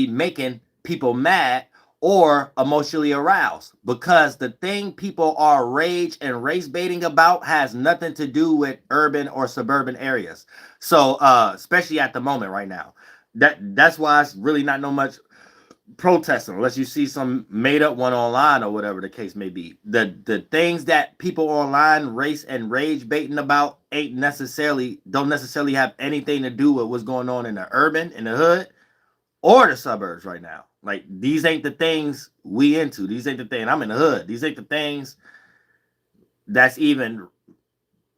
making people mad or emotionally aroused, because the thing people are rage and race baiting about has nothing to do with urban or suburban areas. So especially at the moment right now, that's why it's really not no much protesting, unless you see some made up one online or whatever the case may be. The things that people online race and rage baiting about don't necessarily have anything to do with what's going on in the urban, in the hood, or the suburbs right now. Like, these ain't the things we into. These ain't the thing. I'm in the hood. These ain't the things that's even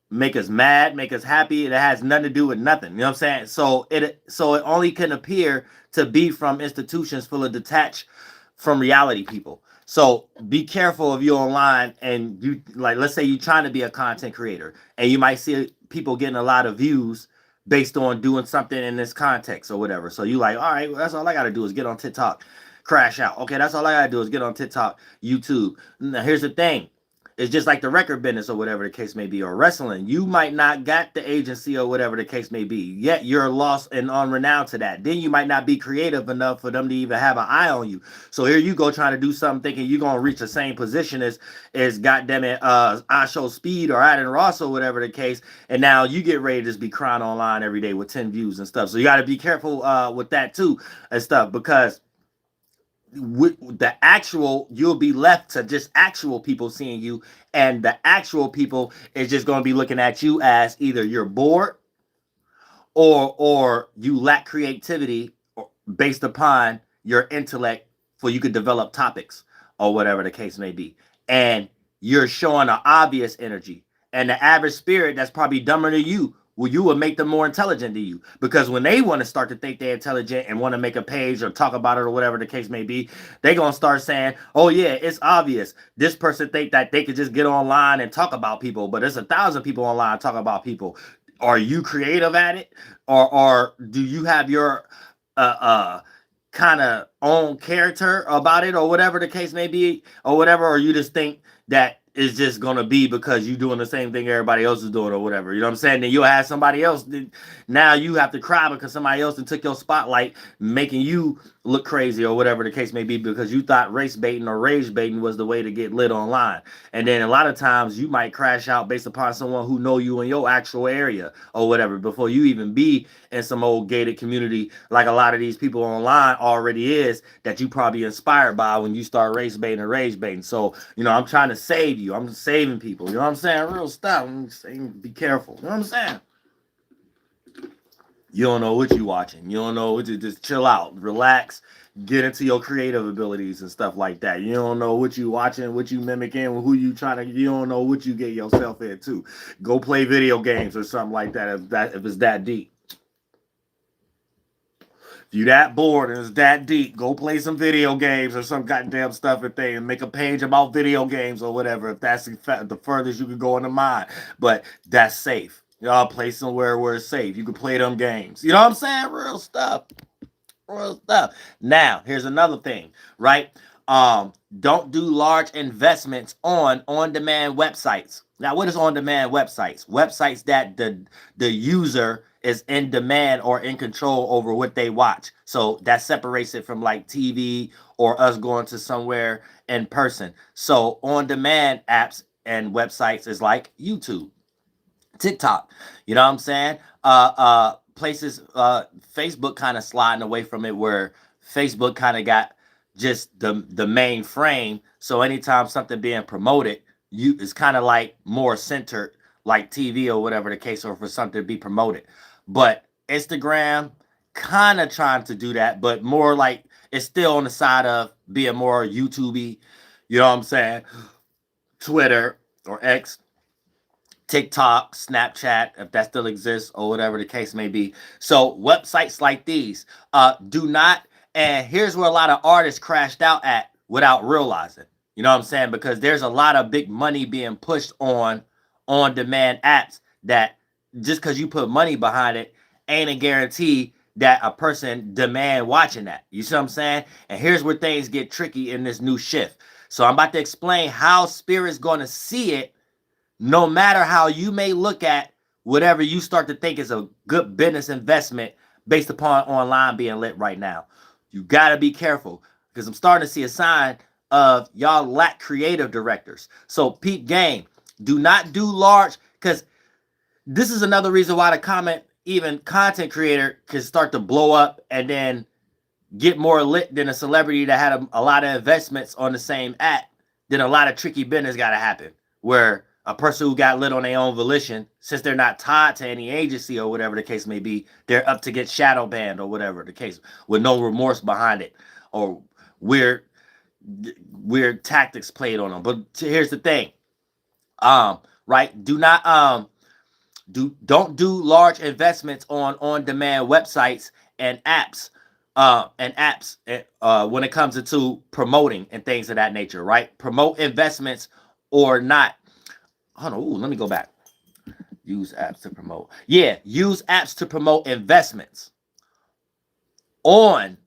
make us mad, make us happy. It has nothing to do with nothing. You know what I'm saying? So it only can appear to be from institutions full of detached from reality people. So be careful if you're online and you, like, let's say you're trying to be a content creator and you might see people getting a lot of views based on doing something in this context or whatever. So you like, all right, well, that's all I got to do is get on TikTok, crash out. Okay, that's all I got to do is get on TikTok, YouTube. Now, here's the thing. It's just like the record business or whatever the case may be, or wrestling. You might not got the agency or whatever the case may be, yet you're lost and unrenowned to that. Then you might not be creative enough for them to even have an eye on you. So here you go trying to do something thinking you're going to reach the same position as goddammit, I Show Speed or Adin Ross or whatever the case. And now you get ready to just be crying online every day with 10 views and stuff. So you got to be careful with that too and stuff, because with the actual, you'll be left to just actual people seeing you, and the actual people is just going to be looking at you as either you're bored or you lack creativity based upon your intellect for you could develop topics or whatever the case may be, and you're showing an obvious energy, and the average spirit that's probably dumber than you, well, you will make them more intelligent than you, because when they want to start to think they're intelligent and want to make a page or talk about it or whatever the case may be, they're going to start saying, oh yeah, it's obvious. This person think that they could just get online and talk about people, but there's 1,000 people online talk about people. Are you creative at it? Or do you have your kind of own character about it or whatever the case may be or whatever, or you just think that it's just gonna be because you're doing the same thing everybody else is doing or whatever, you know what I'm saying? Then you'll have somebody else, now you have to cry because somebody else took your spotlight, making you look crazy or whatever the case may be, because you thought race baiting or rage baiting was the way to get lit online. And then a lot of times you might crash out based upon someone who know you in your actual area or whatever before you even be in some old gated community like a lot of these people online already is, that you probably inspired by when you start race baiting or rage baiting. So, you know, I'm trying to save you. I'm saving people. You know what I'm saying? Real stuff. I'm saying be careful. You know what I'm saying? You don't know what you're watching. You don't know what you, just chill out, relax, get into your creative abilities and stuff like that. You don't know what you watching, what you mimicking, who you trying to, you don't know what you get yourself into. Go play video games or something like that if it's that deep. If you that bored and it's that deep, go play some video games or some goddamn stuff and thing, and make a page about video games or whatever, if that's the furthest you can go in the mind. But that's safe. Y'all play somewhere where it's safe. You can play them games. You know what I'm saying? Real stuff. Real stuff. Now, here's another thing, right? Don't do large investments on on-demand websites. Now, what is on-demand websites? Websites that the user is in demand or in control over what they watch. So that separates it from like TV or us going to somewhere in person. So on-demand apps and websites is like YouTube, TikTok, you know what I'm saying? Places, Facebook kind of sliding away from it, where Facebook kind of got just the main frame. So anytime something being promoted, it's kind of like more centered, like TV or whatever the case, or for something to be promoted. But Instagram kind of trying to do that, but more like it's still on the side of being more YouTube-y, you know what I'm saying? Twitter or X, TikTok, Snapchat, if that still exists or whatever the case may be. So websites like these do not, and here's where a lot of artists crashed out at without realizing, you know what I'm saying? Because there's a lot of big money being pushed on demand apps that just because you put money behind it ain't a guarantee that a person demand watching that. You see what I'm saying? And here's where things get tricky in this new shift. So I'm about to explain how Spirit's going to see it, no matter how you may look at whatever you start to think is a good business investment based upon online being lit right now. You got to be careful, because I'm starting to see a sign of y'all lack creative directors. So peep game. Do not do large, because this is another reason why the even content creator can start to blow up, and then get more lit than a celebrity that had a lot of investments on the same app, then a lot of tricky business got to happen where a person who got lit on their own volition, since they're not tied to any agency or whatever the case may be, they're up to get shadow banned or whatever the case, with no remorse behind it, or weird tactics played on them. But here's the thing, right? Don't do large investments on demand websites and apps. When it comes to promoting and things of that nature, right? Promote investments or not. Hold on, let me go back. Use apps to promote. Yeah, use apps to promote investments on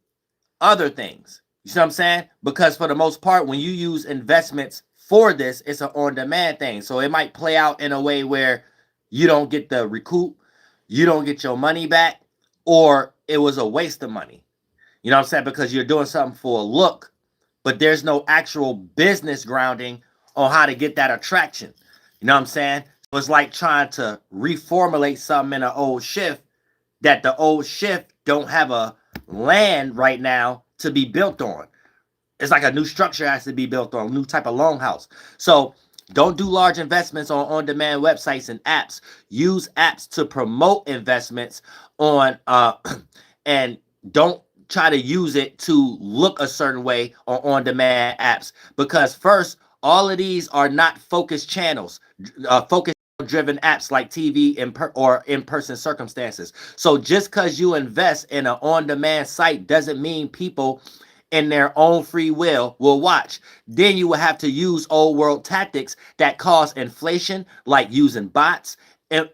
other things. You see what I'm saying? Because for the most part, when you use investments for this, it's an on-demand thing. So it might play out in a way where you don't get the recoup, you don't get your money back, or it was a waste of money. You know what I'm saying? Because you're doing something for a look, but there's no actual business grounding on how to get that attraction. You know what I'm saying? So it's like trying to reformulate something in an old shift that the old shift don't have a land right now to be built on. It's like a new structure has to be built on, a new type of longhouse. So don't do large investments on demand websites and apps. Use apps to promote investments on and don't try to use it to look a certain way on demand apps, because first, all of these are not focused channels, focused driven apps like TV or in-person circumstances. So just because you invest in an on-demand site doesn't mean people in their own free will watch. Then you will have to use old world tactics that cause inflation, like using bots and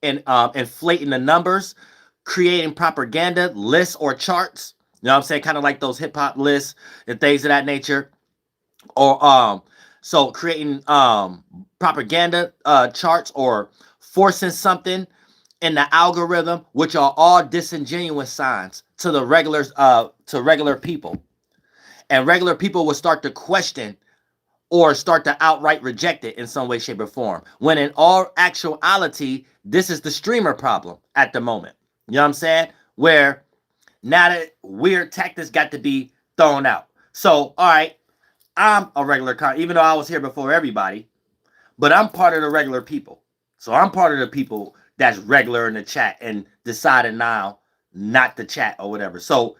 inflating the numbers, creating propaganda lists or charts. You know what I'm saying? Kind of like those hip hop lists and things of that nature. Or so creating propaganda charts, or forcing something in the algorithm, which are all disingenuous signs to the regular people. And regular people will start to question or start to outright reject it in some way, shape, or form. When in all actuality, this is the streamer problem at the moment. You know what I'm saying? Where now that weird tactics got to be thrown out. So, all right, I'm a regular even though I was here before everybody, but I'm part of the regular people. So I'm part of the people that's regular in the chat and decided now not to chat or whatever. So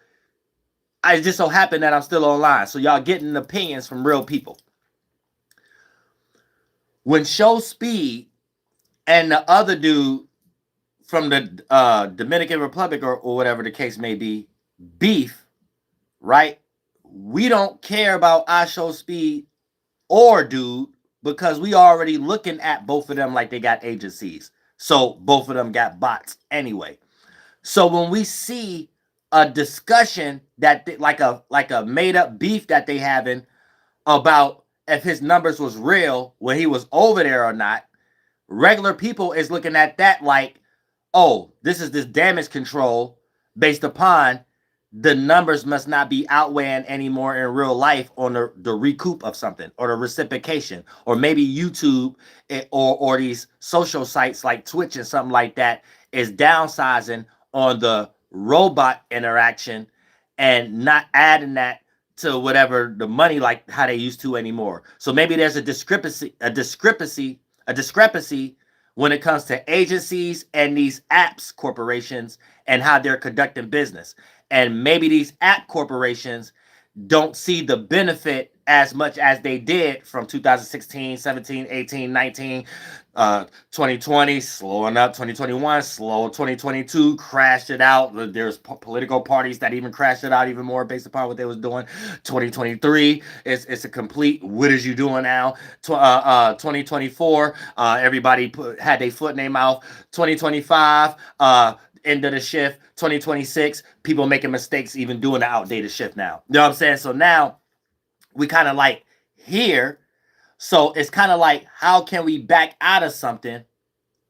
I just so happen that I'm still online. So y'all getting opinions from real people. When Show Speed and the other dude from the Dominican Republic or whatever the case may be, beef, right? We don't care about I Show Speed or dude, because we already looking at both of them like they got agencies. So both of them got bots anyway. So when we see a discussion that like a made up beef that they having about if his numbers was real when he was over there or not, regular people is looking at that like, oh, this is this damage control based upon the numbers must not be outweighing anymore in real life on the recoup of something or the reciprocation, or maybe YouTube or these social sites like Twitch and something like that is downsizing on the robot interaction and not adding that to whatever the money like how they used to anymore. So maybe there's a discrepancy when it comes to agencies and these apps corporations and how they're conducting business. And maybe these app corporations don't see the benefit as much as they did from 2016, 17, 18, 19, 2020, slowing up, 2021, slow, 2022, crashed it out. There's political parties that even crashed it out even more based upon what they was doing. 2023, it's a complete, what is you doing now? 2024, everybody had their foot in their mouth. 2025, end of the shift. 2026, people making mistakes even doing the outdated shift now. You know what I'm saying? So now we kind of like here. So it's kind of like, how can we back out of something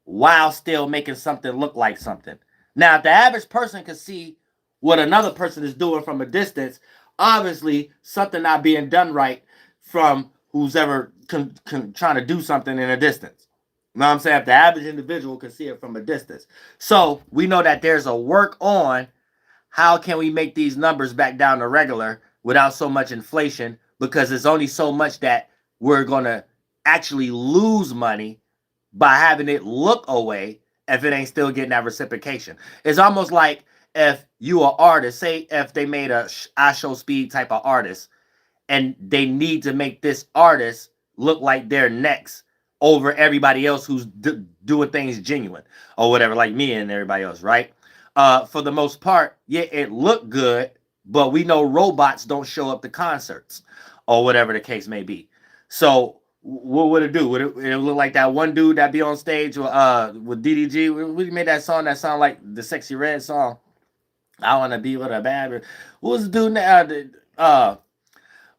while still making something look like something? Now, if the average person can see what another person is doing from a distance, obviously something not being done right from who's ever trying to do something in a distance. You know what I'm saying? If the average individual can see it from a distance. So we know that there's a work on how can we make these numbers back down to regular without so much inflation? Because there's only so much that we're going to actually lose money by having it look away if it ain't still getting that reciprocation. It's almost like if you are artist, say if they made a IShowSpeed type of artist, and they need to make this artist look like they're next over everybody else who's doing things genuine or whatever, like me and everybody else, right? For the most part, yeah, it looked good, but we know robots don't show up to concerts or whatever the case may be. So what would it do? Would it look like that one dude that be on stage with DDG? We made that song that sound like the Sexy Red song. I want to be with a bad. What was the dude now?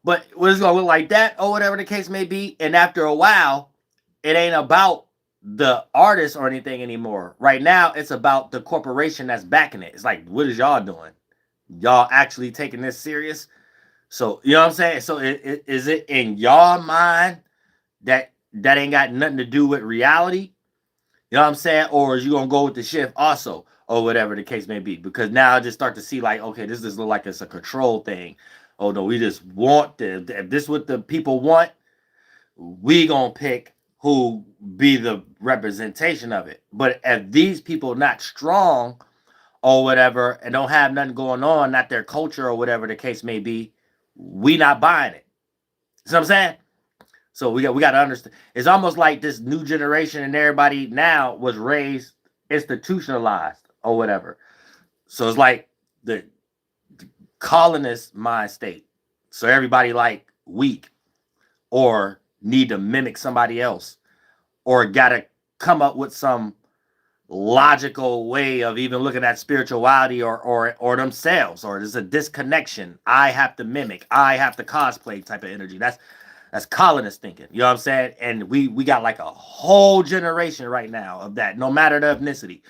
But it's gonna look like that or whatever the case may be. And after a while, it ain't about the artist or anything anymore. Right now, it's about the corporation that's backing it. It's like, what is y'all doing? Y'all actually taking this serious? So, you know what I'm saying? So is it in y'all mind that ain't got nothing to do with reality? You know what I'm saying? Or is you gonna go with the shift also, or whatever the case may be? Because now I just start to see like, okay, this just look like it's a control thing. Oh no, we just want if this is what the people want, we gonna pick who be the representation of it. But if these people not strong or whatever and don't have nothing going on, not their culture or whatever the case may be, we not buying it. You know what I'm saying? So we got to understand. It's almost like this new generation and everybody now was raised institutionalized or whatever. So it's like the colonist mind state. So everybody like weak or need to mimic somebody else or got to come up with some logical way of even looking at spirituality or themselves, or there's a disconnection. I have to mimic, I have to cosplay type of energy. That's colonist thinking. You know what I'm saying? And we got like a whole generation right now of that, no matter the ethnicity.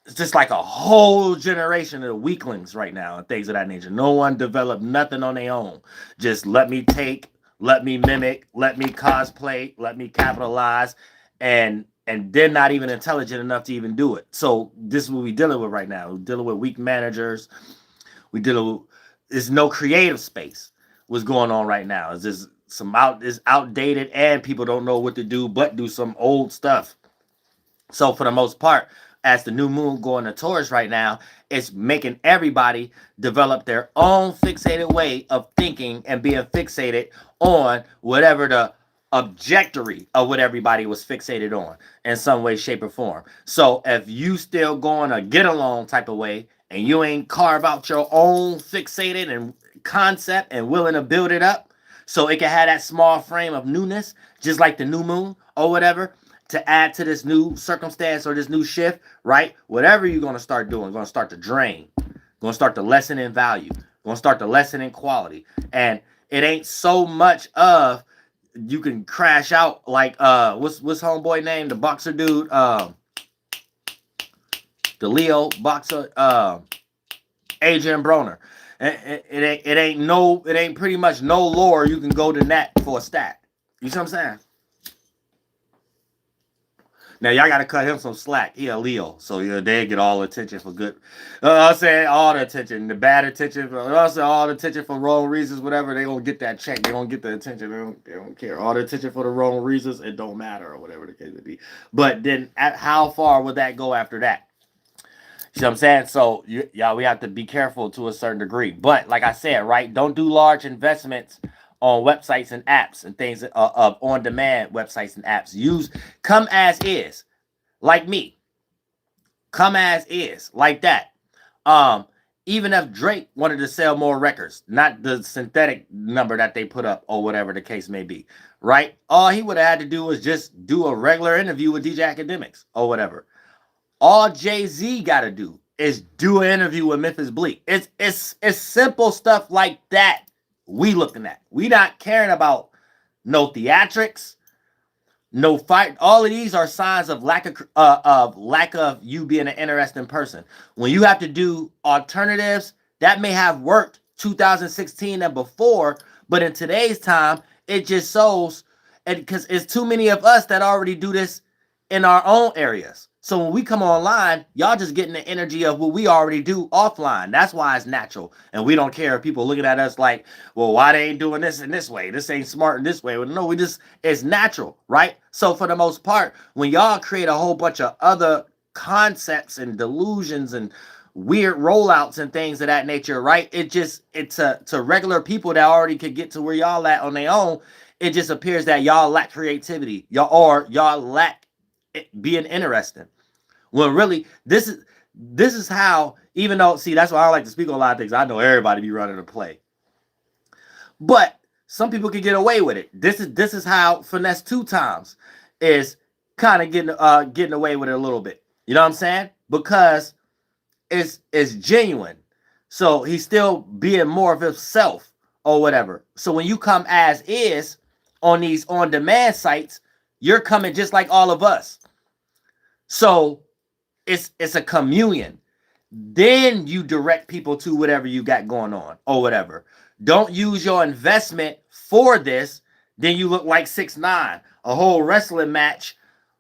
It's just like a whole generation of weaklings right now and things of that nature. No one developed nothing on their own. Just let me take, let me mimic, let me cosplay, let me capitalize, and they're not even intelligent enough to even do it. So this is what we're dealing with right now. We're dealing with weak managers. We dealing with, there's no creative space. What's going on right now is just is outdated and people don't know what to do but do some old stuff. So for the most part, as the new moon going to Taurus right now, it's making everybody develop their own fixated way of thinking and being fixated on whatever the objectory of what everybody was fixated on in some way, shape, or form. So if you still going a get along type of way and you ain't carve out your own fixated and concept and willing to build it up so it can have that small frame of newness, just like the new moon or whatever, to add to this new circumstance or this new shift, right? Whatever you're going to start doing, going to start to drain, going to start to lessen in value, going to start to lessen in quality. And it ain't so much of you can crash out like what's homeboy name, the boxer dude, the Leo boxer, Adrian Broner. It ain't pretty much no lore you can go to net for a stat. You see what I'm saying? Now y'all gotta cut him some slack. He a Leo, so they get all the attention for good. I'm saying all the attention, the bad attention. I'm saying all the attention for wrong reasons, whatever. They gonna get that check. They gonna get the attention. They don't care. All the attention for the wrong reasons, it don't matter or whatever the case may be. But then, at how far would that go after that? You see what I'm saying? So we have to be careful to a certain degree. But like I said, right, don't do large investments on websites and apps and things of on-demand websites and apps. Come as is, like me. Come as is, like that. Even if Drake wanted to sell more records, not the synthetic number that they put up or whatever the case may be, right? All he would have had to do was just do a regular interview with DJ Academics or whatever. All Jay-Z got to do is do an interview with Memphis Bleak. It's simple stuff like that we looking at. We not caring about no theatrics, no fight. All of these are signs of lack of you being an interesting person. When you have to do alternatives that may have worked 2016 and before, but in today's time, it just shows, and because it's too many of us that already do this in our own areas. So when we come online, y'all just getting the energy of what we already do offline. That's why it's natural. And we don't care if people looking at us like, well, why they ain't doing this in this way? This ain't smart in this way. Well, no, it's natural, right? So for the most part, when y'all create a whole bunch of other concepts and delusions and weird rollouts and things of that nature, right? It's to regular people that already could get to where y'all at on their own. It just appears that y'all lack creativity, y'all lack being interesting. When really, this is how. Even though, see, that's why I don't like to speak on a lot of things. I know everybody be running a play, but some people can get away with it. This is how Finesse 2 Times is kind of getting away with it a little bit. You know what I'm saying? Because it's genuine. So he's still being more of himself or whatever. So when you come as is on these on-demand sites, you're coming just like all of us. So it's a communion. Then you direct people to whatever you got going on or whatever. Don't use your investment for this. Then you look like 6ix9ine, a whole wrestling match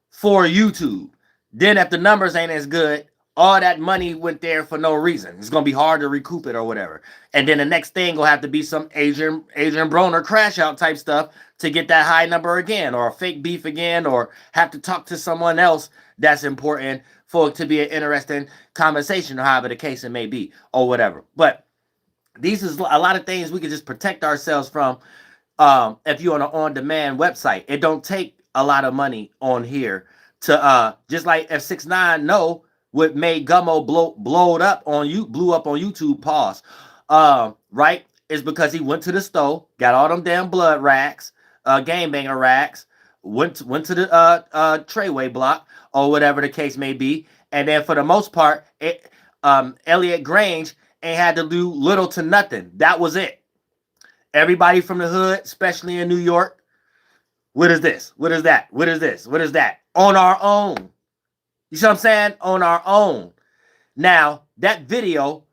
for YouTube. Then if the numbers ain't as good, all that money went there for no reason. It's gonna be hard to recoup it or whatever. And then the next thing will have to be some Adrian Broner crash out type stuff to get that high number again, or a fake beef again, or have to talk to someone else that's important for it to be an interesting conversation, or however the case it may be, or whatever. But these is a lot of things we can just protect ourselves from. If you're on an on-demand website, it don't take a lot of money on here to just like if 6ix9ine know what made Gummo blew up on YouTube, pause. Right? Is because he went to the store, got all them damn blood racks, game banger racks, went to the Treyway block or whatever the case may be, and then for the most part, Elliot Grange ain't had to do little to nothing. That was it. Everybody from the hood, especially in New York, what is this? What is that? What is this? What is that? On our own. You see what I'm saying? On our own. Now, that video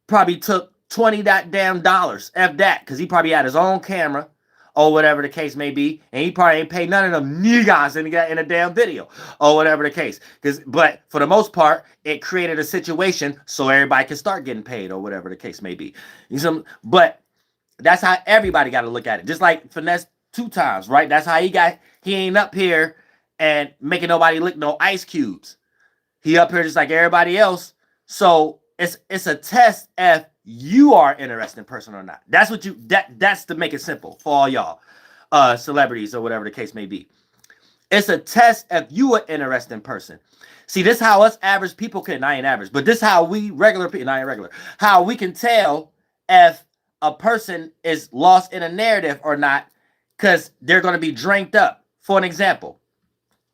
probably took $20 F that, because he probably had his own camera or whatever the case may be, and he probably ain't paid none of them niggas in a damn video or whatever the case. But for the most part, it created a situation so everybody can start getting paid or whatever the case may be. But that's how everybody got to look at it. Just like Finesse 2 Times, right? That's how he ain't up here and making nobody lick no ice cubes. He up here just like everybody else. So it's a test if you are an interesting person or not. That's what that's to make it simple for all y'all celebrities or whatever the case may be. It's a test if you an interesting person. See, this is how us average people can, I ain't average, but this is how we regular people, I ain't regular, how we can tell if a person is lost in a narrative or not, because they're going to be dranked up. For an example,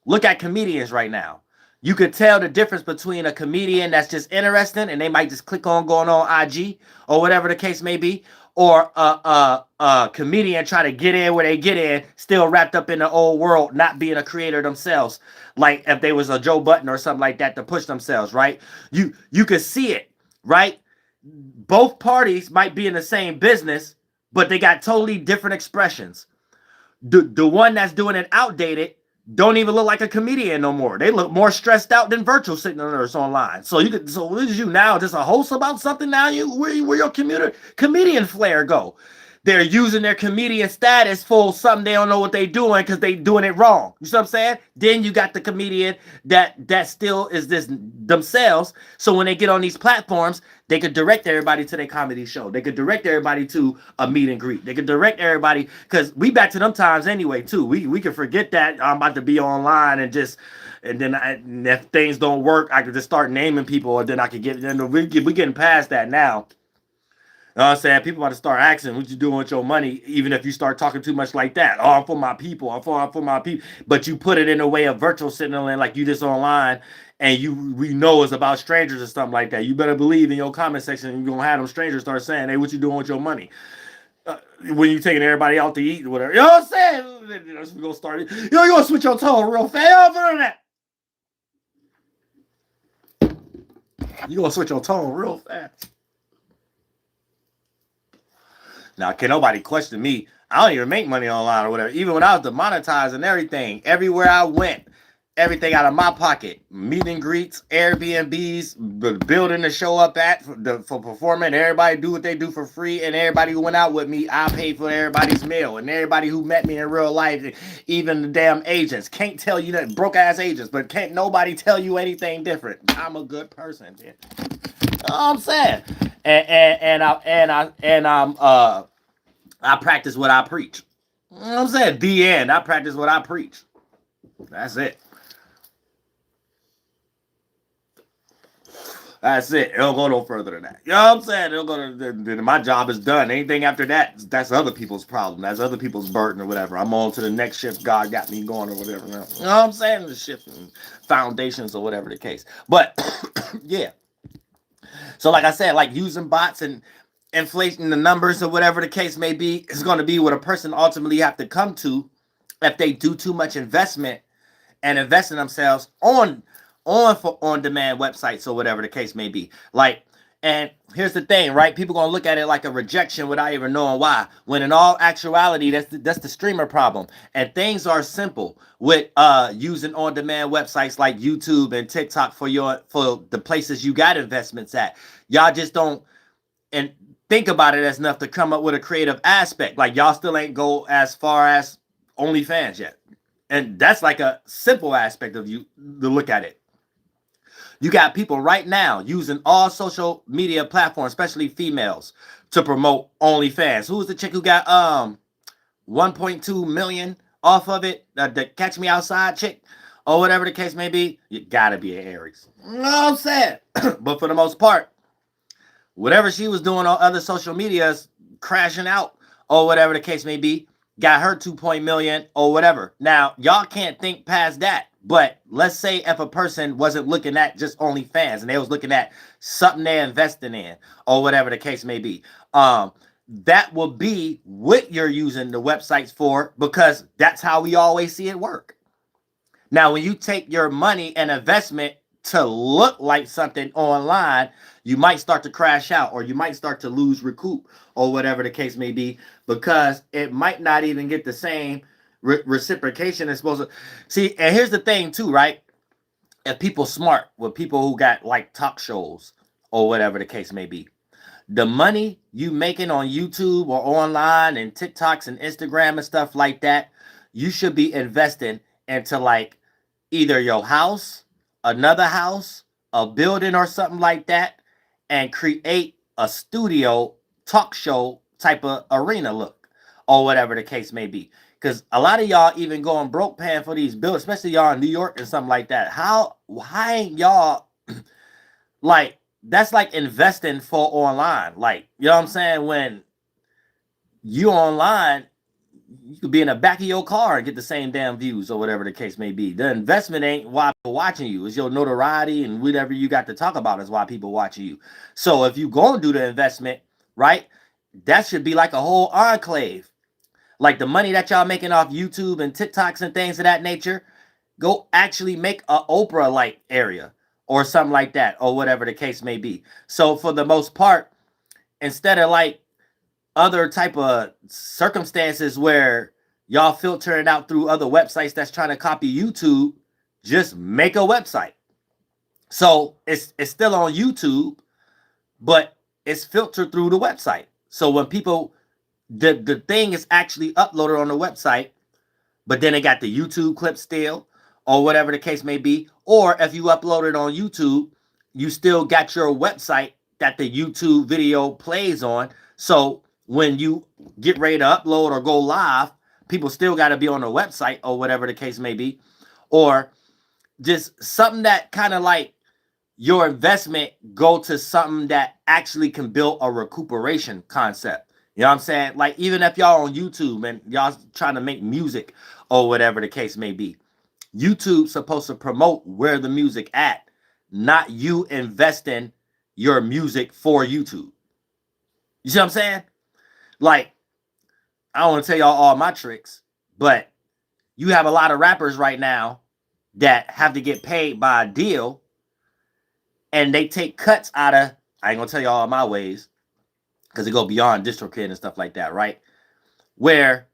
look at comedians right now. You could tell the difference between a comedian that's just interesting and they might just click on going on IG or whatever the case may be, or a comedian try to get in where they get in, still wrapped up in the old world, not being a creator themselves, like if they was a Joe Button or something like that to push themselves, right? You could see it, right? Both parties might be in the same business, but they got totally different expressions. The one that's doing it outdated don't even look like a comedian no more. They look more stressed out than virtual sitting on us online. So what is you now, just a host about something now? Where your comedian flair go? They're using their comedian status for something they don't know what they doing because they doing it wrong. You see what I'm saying? Then you got the comedian that still is this themselves. So when they get on these platforms, they could direct everybody to their comedy show. They could direct everybody to a meet and greet. They could direct everybody, because we back to them times anyway too. We can forget that I'm about to be online and then if things don't work, I could just start naming people, and then I could get. Then we getting past that now. You know what I'm saying? People about to start asking what you doing with your money, even if you start talking too much like that. Oh, I'm for my people. I'm for my people. But you put it in a way of virtual signaling, like you just online, and we know it's about strangers or something like that. You better believe in your comment section you're going to have them strangers start saying, hey, what you doing with your money? When you taking everybody out to eat or whatever. You know what I'm saying? We're going to start. You're going to switch your tone real fast. You're going to switch your tone real fast. Now, can nobody question me? I don't even make money online or whatever. Even when I was demonetized and everything, everywhere I went, everything out of my pocket. Meet and greets, Airbnbs, the building to show up at for performing. Everybody do what they do for free, and everybody who went out with me, I paid for everybody's meal, and everybody who met me in real life, even the damn agents can't tell you that, broke ass agents, but can't nobody tell you anything different. I'm a good person, man. You know what I'm saying? I practice what I preach. You know what I'm saying? The end. I practice what I preach. That's it. That's it. It'll go no further than that. You know what I'm saying? It'll go to, my job is done. Anything after that, that's other people's problem. That's other people's burden or whatever. I'm on to the next shift God got me going or whatever. You know what I'm saying? The shift and foundations or whatever the case. But yeah. So like I said, like using bots and inflating the numbers or whatever the case may be is going to be what a person ultimately have to come to if they do too much investment and invest in themselves on demand websites or whatever the case may be. Like, and here's the thing, right? People gonna look at it like a rejection without even knowing why. When in all actuality, that's the streamer problem. And things are simple with using on demand websites like YouTube and TikTok for the places you got investments at. Y'all just don't and think about it as enough to come up with a creative aspect. Like y'all still ain't go as far as OnlyFans yet. And that's like a simple aspect of you to look at it. You got people right now using all social media platforms, especially females, to promote OnlyFans. Who's the chick who got 1.2 million off of it? The Catch Me Outside chick, or whatever the case may be. You gotta be an Aries. You know what I'm saying? But for the most part, whatever she was doing on other social medias, crashing out, or whatever the case may be, got her 2 million or whatever. Now, y'all can't think past that. But let's say if a person wasn't looking at just OnlyFans and they was looking at something they're investing in or whatever the case may be, that will be what you're using the websites for, because that's how we always see it work. Now, when you take your money and investment to look like something online, you might start to crash out, or you might start to lose recoup or whatever the case may be, because it might not even get the same reciprocation is supposed to see. And here's the thing too, right? If people smart with people who got like talk shows or whatever the case may be, the money you making on YouTube or online and TikToks and Instagram and stuff like that, you should be investing into like either your house, another house, a building or something like that, and create a studio talk show type of arena look or whatever the case may be. Because a lot of y'all even going broke paying for these bills, especially y'all in New York and something like that. Why ain't y'all like, that's like investing for online. Like, you know what I'm saying? When you online, you could be in the back of your car and get the same damn views or whatever the case may be. The investment ain't why people watching you. It's your notoriety and whatever you got to talk about is why people watching you. So if you going to do the investment, right, that should be like a whole enclave. Like the money that y'all making off YouTube and TikToks and things of that nature, go actually make a Oprah-like area or something like that, or whatever the case may be. So for the most part, instead of like other type of circumstances where y'all filtering out through other websites that's trying to copy YouTube, just make a website. So it's still on YouTube, but it's filtered through the website. So when people, the thing is actually uploaded on the website, but then they got the YouTube clip still, or whatever the case may be. Or if you upload it on YouTube, you still got your website that the YouTube video plays on. So when you get ready to upload or go live, people still got to be on the website or whatever the case may be. Or just something that kind of like your investment go to something that actually can build a recuperation concept. You know what I'm saying? Like, even if y'all on YouTube and y'all trying to make music or whatever the case may be, YouTube's supposed to promote where the music at, not you investing your music for YouTube. You see what I'm saying? Like, I don't want to tell y'all all my tricks, but you have a lot of rappers right now that have to get paid by a deal, and they take cuts out of, I ain't going to tell y'all all my ways, because it go beyond DistroKid and stuff like that, right? Where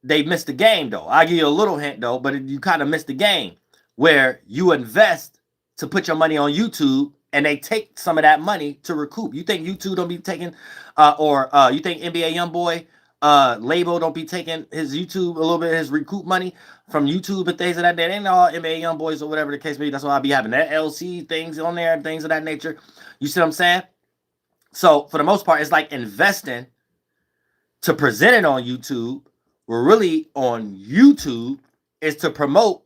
they missed the game, though. I'll give you a little hint, though, but you kind of missed the game. where you invest to put your money on YouTube and they take some of that money to recoup. You think YouTube don't be taking, or you think NBA YoungBoy label don't be taking his YouTube a little bit of his recoup money from YouTube and things of that nature? Ain't all NBA YoungBoys or whatever the case may be. That's why I be having that LC things on there and things of that nature. You see what I'm saying? So for the most part, it's like investing to present it on YouTube. We're really on YouTube is to promote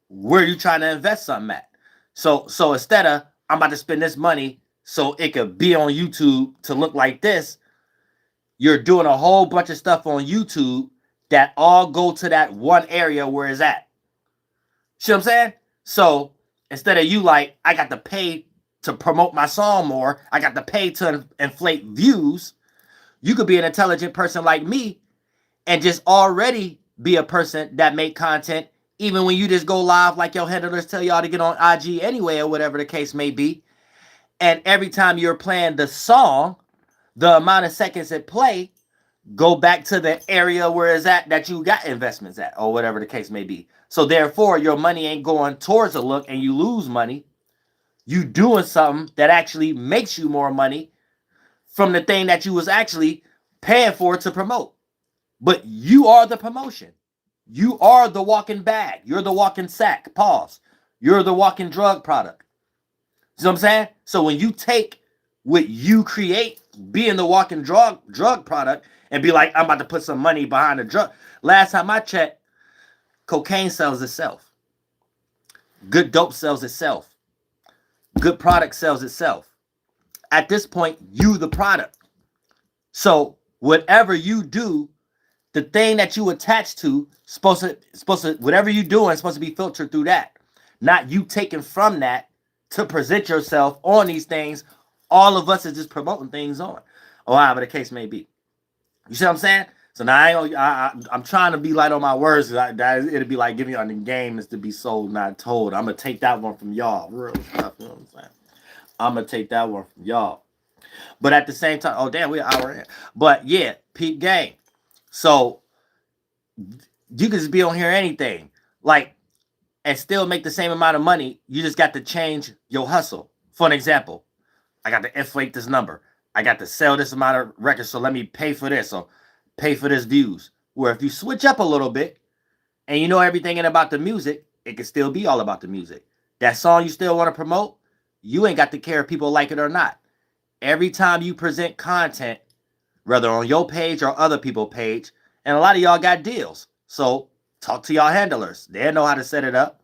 where you trying to invest something at. So instead of I'm about to spend this money so it could be on YouTube to look like this, you're doing a whole bunch of stuff on YouTube that all go to that one area where it's at. See what I'm saying? So instead of you like, I got to pay to promote my song more, I got to pay to inflate views, you could be an intelligent person like me and just already be a person that make content even when you just go live like your handlers tell y'all to get on IG anyway or whatever the case may be. And every time you're playing the song, the amount of seconds it play go back to the area where it's at that you got investments at or whatever the case may be. So therefore, your money ain't going towards a look and you lose money. You doing something that actually makes you more money from the thing that you was actually paying for to promote. But you are the promotion. You are the walking bag. You're the walking sack. Pause. You're the walking drug product. See what I'm saying? So when you take what you create, being the walking drug product, and be like, I'm about to put some money behind the drug. Last time I checked, cocaine sells itself. Good dope sells itself. Good product sells itself. At this point, you the product. So whatever you do, the thing that you attach to, supposed to whatever you doing is supposed to be filtered through that. Not you taking from that to present yourself on these things. All of us is just promoting things on, or however the case may be. You see what I'm saying? So now I'm trying to be light on my words. It'll be like giving y'all the game is to be sold, not told. I'm going to take that one from y'all. Real stuff, you know what I'm saying? I'm going to take that one from y'all. But at the same time, oh, damn, we're an hour in. But yeah, peep game. So you can just be on here anything. Like, and still make the same amount of money. You just got to change your hustle. For an example, I got to inflate this number. I got to sell this amount of records, so let me pay for this or pay for this views. Where if you switch up a little bit and you know everything about the music, it can still be all about the music. That song you still want to promote, you ain't got to care if people like it or not. Every time you present content, whether on your page or other people's page, and a lot of y'all got deals. So talk to y'all handlers. They know how to set it up.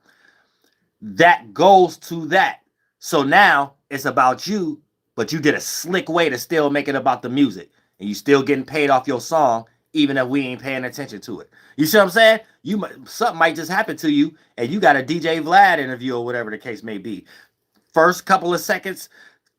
That goes to that. So now it's about you, but you did a slick way to still make it about the music. And you still getting paid off your song, even if we ain't paying attention to it. You see what I'm saying? Something might just happen to you, and you got a DJ Vlad interview or whatever the case may be. First couple of seconds,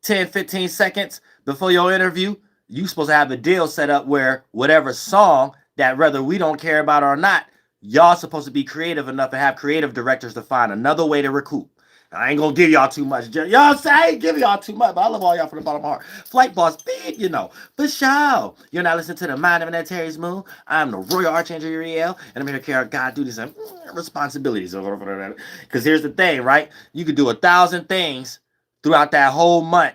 10, 15 seconds before your interview, you supposed to have a deal set up where whatever song that whether we don't care about or not, y'all supposed to be creative enough to have creative directors to find another way to recoup. I ain't gonna give y'all too much. Y'all say I ain't giving y'all too much, but I love all y'all from the bottom of my heart. Flight Boss Big, you know. For sure. You're not listening to the Mind of an Antares Moon. I'm the Royal Archangel Uriel, and I'm here to carry out God duties and responsibilities. Because here's the thing, right? You could do 1,000 things throughout that whole month,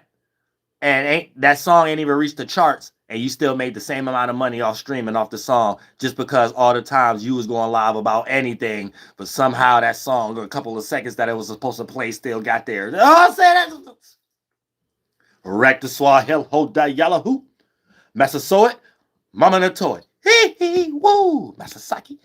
and that song ain't even reached the charts, and you still made the same amount of money off streaming off the song just because all the times you was going live about anything, but somehow that song, a couple of seconds that it was supposed to play, still got there. Oh, I say that. RESERVATIONS, YAHLAHUÈ, Massasoit, Mama Natoy. Hee hee, woo, Masasaki.